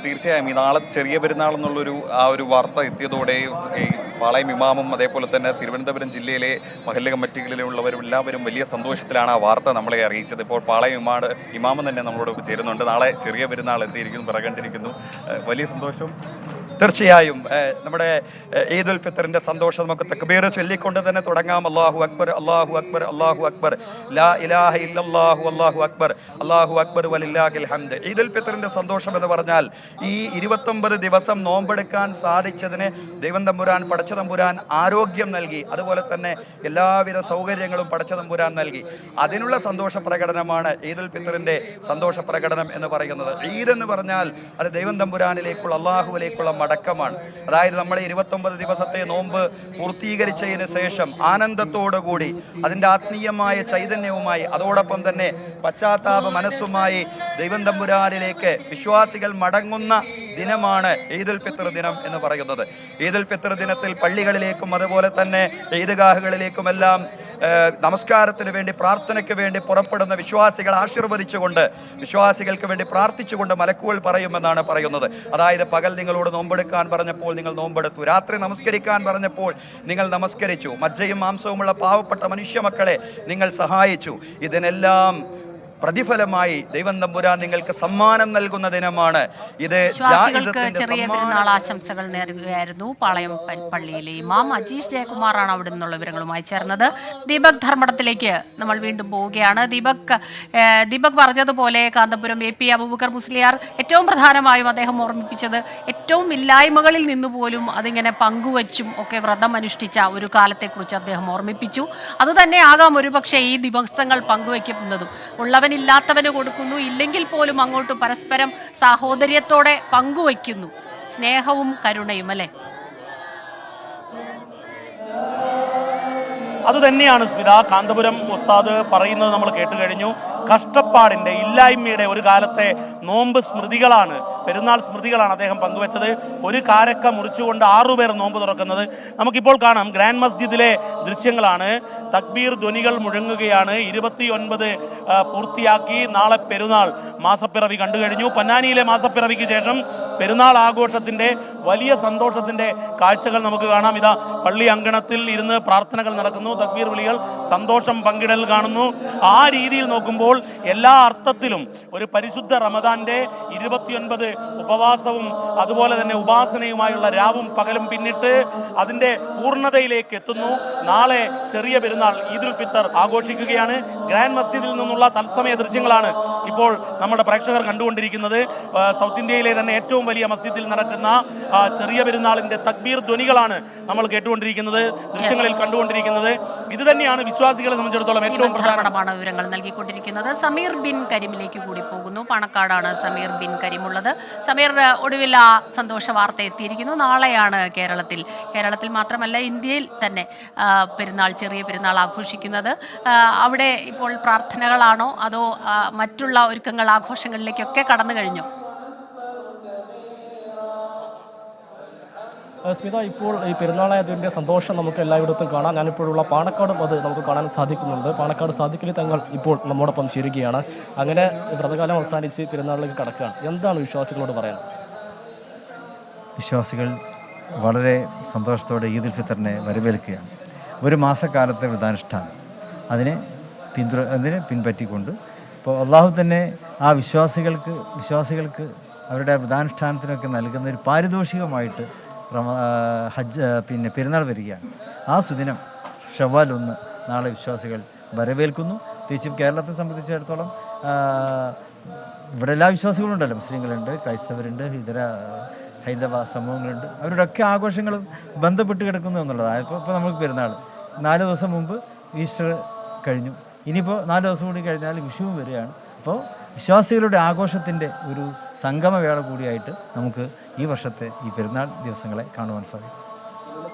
തീർച്ചയായും ഈ നാളെ ചെറിയ പെരുന്നാൾ എന്നുള്ളൊരു ഒരു വാർത്ത എത്തിയതോടെ ഈ പാളയം ഇമാമും അതേപോലെ തന്നെ തിരുവനന്തപുരം ജില്ലയിലെ മഹല്ല് കമ്മിറ്റികളിലുള്ളവരും എല്ലാവരും വലിയ സന്തോഷത്തിലാണ് ആ വാർത്ത നമ്മളെ അറിയിച്ചത്. ഇപ്പോൾ പാളയം ഇമാമം തന്നെ നമ്മളോട് ചേരുന്നുണ്ട്. നാളെ ചെറിയ പെരുന്നാൾ എത്തിയിരിക്കുന്നു, പിറകണ്ടിരിക്കുന്നു. വലിയ സന്തോഷം. തീർച്ചയായും നമ്മുടെ ഈദ് ഉൽ ഫിത്തറിന്റെ സന്തോഷം നമുക്ക് തക്ബീർ ചൊല്ലിക്കൊണ്ട് തന്നെ തുടങ്ങാം. അല്ലാഹു അക്ബർ, അല്ലാഹു അക്ബർ, അല്ലാഹു അക്ബർ, ലാ ഇലാഹ ഇല്ലല്ലാഹു അല്ലാഹു അക്ബർ, അല്ലാഹു അക്ബർ വലില്ലാഹിൽ ഹംദ്. ഈദ് ഉൽ ഫിത്തറിന്റെ സന്തോഷം എന്ന് പറഞ്ഞാൽ ഈ 29 ദിവസം നോമ്പെടുക്കാൻ സാധിച്ചതിന് ദൈവം തമ്പുരാൻ, പടച്ച തമ്പുരാൻ ആരോഗ്യം നൽകി. അതുപോലെ തന്നെ എല്ലാവിധ സൗകര്യങ്ങളും പടച്ച തമ്പുരാൻ നൽകി. അതിനുള്ള സന്തോഷ പ്രകടനമാണ് ഈദ് ഉൽ ഫിത്തറിന്റെ സന്തോഷ പ്രകടനം എന്ന് പറയുന്നത്. ഈദ് എന്ന് പറഞ്ഞാൽ അത് ദൈവം തമ്പുരാനിലേക്കുള്ള, അള്ളാഹുവിലേക്കുള്ള മടക്കമാണ്. അതായത് നമ്മൾ 29 ദിവസത്തെ നോമ്പ് പൂർത്തീകരിച്ചതിന് ശേഷം ആനന്ദത്തോടുകൂടി അതിൻ്റെ ആത്മീയമായ ചൈതന്യവുമായി അതോടൊപ്പം തന്നെ പശ്ചാത്താപ മനസ്സുമായി ദൈവം തമ്പുരാനിലേക്ക് വിശ്വാസികൾ മടങ്ങുന്ന ദിനമാണ് ഈദ് ഉൽ ഫിത്തർ ദിനം എന്ന് പറയുന്നത്. ഈദ് ഉൽ ഫിത്തർ ദിനത്തിൽ പള്ളികളിലേക്കും അതുപോലെ തന്നെ ഈദ്ഗാഹുകളിലേക്കുമെല്ലാം നമസ്കാരത്തിന് വേണ്ടി, പ്രാർത്ഥനയ്ക്ക് വേണ്ടി പുറപ്പെടുന്ന വിശ്വാസികൾ ആശീർവദിച്ചുകൊണ്ട്, വിശ്വാസികൾക്ക് വേണ്ടി പ്രാർത്ഥിച്ചുകൊണ്ട് മലക്കുകൾ പറയുമെന്നാണ് പറയുന്നത്. അതായത് പകൽ നിങ്ങളോട് നോമ്പെടുക്കാൻ പറഞ്ഞപ്പോൾ നിങ്ങൾ നോമ്പെടുത്തു, രാത്രി നമസ്കരിക്കാൻ പറഞ്ഞപ്പോൾ നിങ്ങൾ നമസ്കരിച്ചു, മജ്ജയും മാംസവുമുള്ള പാവപ്പെട്ട മനുഷ്യ മക്കളെ നിങ്ങൾ സഹായിച്ചു. ഇതിനെല്ലാം പ്രതിഫലമായി ദൈവം തമ്പുരാൻ നിങ്ങൾക്ക് സമ്മാനം നൽകുന്ന ദിനമാണ് ഇത്. വിശ്വാസികൾക്ക് ചെറിയ പെരുന്നാൾ ആശംസകൾ നേരുകയായിരുന്നു പാളയം പള്ളിയിലെ ഇമാം അജീഷ് ജയകുമാറാണ് അവിടെ നിന്നുള്ള വിവരങ്ങളുമായി ചേർന്നത്. ദീപക് ധർമ്മടത്തിലേക്ക് നമ്മൾ വീണ്ടും പോവുകയാണ്. ദീപക് പറഞ്ഞതുപോലെ കാന്തപുരം AP അബൂബക്കർ മുസ്ലിയാർ ഏറ്റവും പ്രധാനമായും അദ്ദേഹം ഓർമ്മിപ്പിച്ചത് ഏറ്റവും ഇല്ലായ്മകളിൽ നിന്നുപോലും അതിങ്ങനെ പങ്കുവച്ചും ഒക്കെ വ്രതം അനുഷ്ഠിച്ച ഒരു കാലത്തെക്കുറിച്ച് അദ്ദേഹം ഓർമ്മിപ്പിച്ചു. അതുതന്നെ ആകാം ഒരുപക്ഷെ ഈ ദിവസങ്ങൾ പങ്കുവയ്ക്കുന്നതും. ഉള്ളവനില്ലാത്തവന് കൊടുക്കുന്നു, ഇല്ലെങ്കിൽ പോലും അങ്ങോട്ട് പരസ്പരം സാഹോദര്യത്തോടെ പങ്കുവയ്ക്കുന്നു. സ്നേഹവും കരുണയും, അല്ലേ? അതുതന്നെയാണ് സ്മിത, കാന്തപുരം ഉസ്താദ് പറയുന്നത് നമ്മൾ കേട്ടു കഴിഞ്ഞു. കഷ്ടപ്പാടിൻ്റെ, ഇല്ലായ്മയുടെ ഒരു കാലത്തെ നോമ്പ് സ്മൃതികളാണ്, പെരുന്നാൾ സ്മൃതികളാണ് അദ്ദേഹം പങ്കുവച്ചത്. ഒരു കാരക്ക മുറിച്ചുകൊണ്ട് 6 പേർ നോമ്പ് തുറക്കുന്നത് നമുക്കിപ്പോൾ കാണാം. ഗ്രാൻഡ് മസ്ജിദിലെ ദൃശ്യങ്ങളാണ്. തക്ബീർ ധ്വനികൾ മുഴങ്ങുകയാണ്. 29 പൂർത്തിയാക്കി. നാളെ പെരുന്നാൾ മാസപ്പിറവി കണ്ടു കഴിഞ്ഞു. പൊന്നാനിയിലെ മാസപ്പിറവിക്ക് ശേഷം പെരുന്നാൾ ആഘോഷത്തിൻ്റെ വലിയ സന്തോഷത്തിൻ്റെ കാഴ്ചകൾ നമുക്ക് കാണാം. ഇതാ പള്ളി അങ്കണത്തിൽ ഇരുന്ന് പ്രാർത്ഥനകൾ നടക്കുന്നു, തക്ബീർ വിളികൾ, സന്തോഷം പങ്കിടൽ കാണുന്നു. ആ രീതിയിൽ നോക്കുമ്പോൾ എല്ലാ അർത്ഥത്തിലും ഒരു പരിശുദ്ധ റമദാന്റെ 29 ഉപവാസവും അതുപോലെ തന്നെ ഉപാസനയുമായുള്ള രാവും പകലും പിന്നിട്ട് അതിന്റെ പൂർണ്ണതയിലേക്ക് എത്തുന്നു. നാളെ ചെറിയ പെരുന്നാൾ ഈദ് ഉൽ ഫിത്തർ ആഘോഷിക്കുകയാണ്. ഗ്രാൻഡ് മസ്ജിദിൽ നിന്നുള്ള തത്സമയ ദൃശ്യങ്ങളാണ് ഇപ്പോൾ നമ്മുടെ പ്രേക്ഷകർ കണ്ടുകൊണ്ടിരിക്കുന്നത്. സൗത്ത് ഇന്ത്യയിലെ തന്നെ ഏറ്റവും വലിയ മസ്ജിദിൽ നടക്കുന്ന ചെറിയ പെരുന്നാളിന്റെ തക്ബീർ ധ്വനികളാണ് നമ്മൾ കേട്ടുകൊണ്ടിരിക്കുന്നത്, ദൃശ്യങ്ങളിൽ കണ്ടുകൊണ്ടിരിക്കുന്നത്. ഇത് തന്നെയാണ് വിശ്വാസികളെ സംബന്ധിച്ചിടത്തോളം ഏറ്റവും പ്രധാനമാണ് വിവരങ്ങൾ നൽകിക്കൊണ്ടിരിക്കുന്നത്. സമീർ ബിൻ കരീമിലേക്ക് കൂടി പോകുന്നു. പാണക്കാടാണ് സമീർ ബിൻ കരീം ഉള്ളത്. സമീർ, ഒടുവിൽ ആ സന്തോഷ വാർത്ത എത്തിയിരിക്കുന്നു. നാളെയാണ് കേരളത്തിൽ മാത്രമല്ല ഇന്ത്യയിൽ തന്നെ പെരുന്നാൾ, ചെറിയ പെരുന്നാൾ ആഘോഷിക്കുന്നത്. അവിടെ ഇപ്പോൾ പ്രാർത്ഥനകളാണോ അതോ മറ്റുള്ള ഒരുക്കങ്ങൾ, ആഘോഷങ്ങളിലേക്കൊക്കെ കടന്നു കഴിഞ്ഞോ? സ്മിത, ഇപ്പോൾ ഈ പെരുന്നാളായതിൻ്റെ സന്തോഷം നമുക്ക് എല്ലായിടത്തും കാണാം. ഞാനിപ്പോഴുള്ള പാണക്കാടും അത് നമുക്ക് കാണാൻ സാധിക്കുന്നുണ്ട്. പാണക്കാട് സാദിഖലി തങ്ങൾ ഇപ്പോൾ നമ്മോടൊപ്പം ചേരുകയാണ്. അങ്ങനെ വ്രതകാലം അവസാനിച്ച് പെരുന്നാളിലേക്ക് കടക്കുകയാണ്. എന്താണ് വിശ്വാസികളോട് പറയാൻ? വിശ്വാസികൾ വളരെ സന്തോഷത്തോടെ ഈദ് ഉൽ ഫിത്തറിനെ വരവേൽക്കുകയാണ്. ഒരു മാസക്കാലത്തെ വ്രതാനുഷ്ഠാനം അതിനെ പിൻപറ്റിക്കൊണ്ട് ഇപ്പോൾ അള്ളാഹു തന്നെ ആ വിശ്വാസികൾക്ക് അവരുടെ വ്രതാനുഷ്ഠാനത്തിനൊക്കെ നൽകുന്ന ഒരു പാരിതോഷികമായിട്ട് പെരുന്നാൾ വരികയാണ്. ആ സുദിനം ഷവ്വാൽ 1 നാളെ വിശ്വാസികൾ വരവേൽക്കുന്നു. തിരിച്ചും കേരളത്തെ സംബന്ധിച്ചിടത്തോളം ഇവിടെ എല്ലാ വിശ്വാസികളും ഉണ്ടല്ലോ, മുസ്ലിങ്ങളുണ്ട്, ക്രൈസ്തവരുണ്ട്, ഇതര ഹൈന്ദവ സമൂഹങ്ങളുണ്ട്. അവരുടെയൊക്കെ ആഘോഷങ്ങളും ബന്ധപ്പെട്ട് കിടക്കുന്നു എന്നുള്ളതാണ്. ഇപ്പോൾ നമുക്ക് പെരുന്നാൾ 4 ദിവസം മുമ്പ് ഈസ്റ്റർ കഴിഞ്ഞു, ഇനിയിപ്പോൾ 4 ദിവസം കൂടി കഴിഞ്ഞാൽ വിഷുവും വരികയാണ്. അപ്പോൾ വിശ്വാസികളുടെ ആഘോഷത്തിൻ്റെ ഒരു സംഗമവേള കൂടിയായിട്ട് നമുക്ക് ഈ വർഷത്തെ ഈ പെരുന്നാൾ ദിവസങ്ങളെ കാണുവാൻ സാധിക്കും.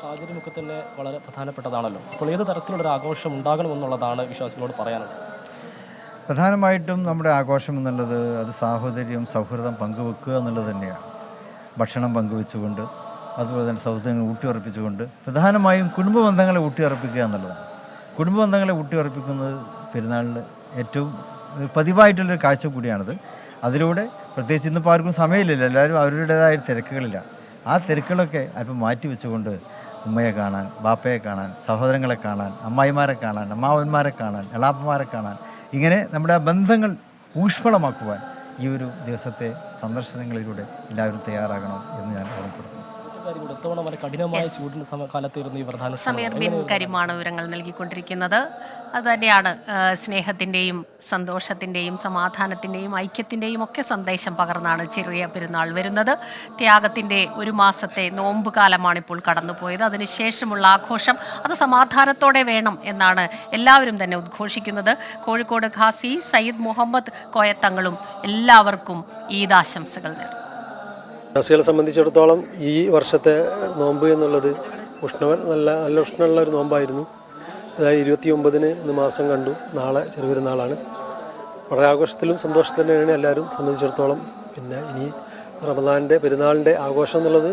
സാഹചര്യമൊക്കെ തന്നെ വളരെ പ്രധാനപ്പെട്ടതാണല്ലോ. അപ്പോൾ ഏത് തരത്തിലുള്ളൊരു ആഘോഷം ഉണ്ടാകണമെന്നുള്ളതാണ് വിശ്വാസികളോട് പറയാനുള്ളത്? പ്രധാനമായിട്ടും നമ്മുടെ ആഘോഷം എന്നുള്ളത് അത് സാഹോദര്യം, സൗഹൃദം പങ്കുവെക്കുക എന്നുള്ളത് തന്നെയാണ്. ഭക്ഷണം പങ്കുവെച്ചുകൊണ്ട്, അതുപോലെ തന്നെ സൗഹൃദങ്ങൾ ഊട്ടിയുറപ്പിച്ചുകൊണ്ട്, പ്രധാനമായും കുടുംബ ബന്ധങ്ങളെ ഊട്ടിയുറപ്പിക്കുക എന്നുള്ളതാണ്. കുടുംബ ബന്ധങ്ങളെ ഊട്ടിയുറപ്പിക്കുന്നത് പെരുന്നാളിൽ ഏറ്റവും പതിവായിട്ടുള്ളൊരു കാഴ്ച കൂടിയാണത്. അതിലൂടെ പ്രത്യേകിച്ച് ഇന്നിപ്പോൾ ആർക്കും സമയമില്ലല്ലോ, എല്ലാവരും അവരുടേതായ തിരക്കുകളില്ല. ആ തിരക്കുകളൊക്കെ അല്പം മാറ്റി വെച്ചുകൊണ്ട് ഉമ്മയെ കാണാൻ, ബാപ്പയെ കാണാൻ, സഹോദരങ്ങളെ കാണാൻ, അമ്മായിമാരെ കാണാൻ, അമ്മാവന്മാരെ കാണാൻ, എളാപ്പന്മാരെ കാണാൻ, ഇങ്ങനെ നമ്മുടെ ബന്ധങ്ങൾ ഊഷ്മളമാക്കുവാൻ ഈ ഒരു ദിവസത്തെ സന്ദർശനങ്ങളിലൂടെ എല്ലാവരും തയ്യാറാകണം എന്ന് ഞാൻ ഓർമ്മപ്പെടുത്തുന്നു. സമീർ ബിൻ കരിമാണ് വിവരങ്ങൾ നൽകിക്കൊണ്ടിരിക്കുന്നത്. അതുതന്നെയാണ് സ്നേഹത്തിൻ്റെയും സന്തോഷത്തിൻ്റെയും സമാധാനത്തിൻ്റെയും ഐക്യത്തിൻ്റെയും ഒക്കെ സന്ദേശം പകർന്നാണ് ചെറിയ പെരുന്നാൾ വരുന്നത്. ത്യാഗത്തിൻ്റെ ഒരു മാസത്തെ നോമ്പ് കാലമാണിപ്പോൾ കടന്നുപോയത്. അതിനുശേഷമുള്ള ആഘോഷം അത് സമാധാനത്തോടെ വേണം എന്നാണ് എല്ലാവരും തന്നെ ഉദ്ഘോഷിക്കുന്നത്. കോഴിക്കോട് ഖാസി സയ്യിദ് മുഹമ്മദ് കോയത്തങ്ങളും എല്ലാവർക്കും ഈദ് ആശംസകൾ നേർന്നു. വിശ്വാസികളെ സംബന്ധിച്ചിടത്തോളം ഈ വർഷത്തെ നോമ്പ് എന്നുള്ളത് നല്ല ഉഷ്ണമുള്ള ഒരു നോമ്പായിരുന്നു. അതായത് 29-ന് ഇന്ന് മാസം കണ്ടു, നാളെ ചെറുപെരുന്നാളാണ്. വളരെ ആഘോഷത്തിലും സന്തോഷത്തിലാണ് എല്ലാവരും സംബന്ധിച്ചിടത്തോളം. പിന്നെ ഇനി റമദാനിൻ്റെ പെരുന്നാളിൻ്റെ ആഘോഷം എന്നുള്ളത്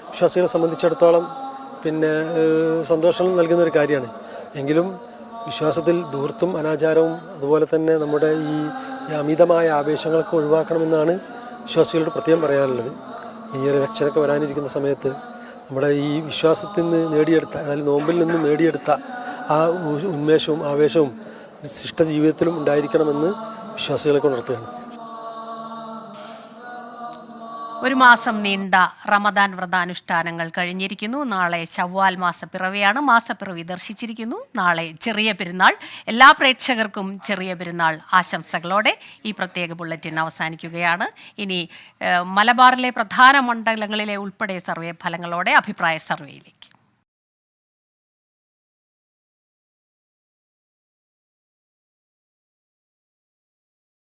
വിശ്വാസികളെ സംബന്ധിച്ചിടത്തോളം പിന്നെ സന്തോഷം നൽകുന്നൊരു കാര്യമാണ്. എങ്കിലും വിശ്വാസത്തിൽ ധൂർത്തും അനാചാരവും അതുപോലെ തന്നെ നമ്മുടെ ഈ അമിതമായ ആവേശങ്ങളൊക്കെ ഒഴിവാക്കണമെന്നാണ് വിശ്വാസികളോട് പ്രത്യേകം പറയാനുള്ളത്. ഈ ഒരു ഇലക്ഷനൊക്കെ വരാനിരിക്കുന്ന സമയത്ത് നമ്മുടെ ഈ വിശ്വാസത്തിൽ നിന്ന് നേടിയെടുത്ത, അതായത് നോമ്പിൽ നിന്ന് നേടിയെടുത്ത ആ ഉന്മേഷവും ആവേശവും ശിഷ്ടജീവിതത്തിലും ഉണ്ടായിരിക്കണമെന്ന് വിശ്വാസികളെ ഉണർത്തുകയാണ്. ഒരു മാസം നീണ്ട റമദാൻ വ്രതാനുഷ്ഠാനങ്ങൾ കഴിഞ്ഞിരിക്കുന്നു. നാളെ ശവ്വാൽ മാസപ്പിറവിയാണ്. മാസപ്പിറവി ദർശിച്ചിരിക്കുന്നു. നാളെ ചെറിയ പെരുന്നാൾ. എല്ലാ പ്രേക്ഷകർക്കും ചെറിയ പെരുന്നാൾ ആശംസകളോടെ ഈ പ്രത്യേക ബുള്ളറ്റിൻ അവസാനിക്കുകയാണ്. ഇനി മലബാറിലെ പ്രധാന മണ്ഡലങ്ങളിലെ ഉൾപ്പെടെ സർവേ ഫലങ്ങളോടെ അഭിപ്രായ സർവേയിലേക്ക്.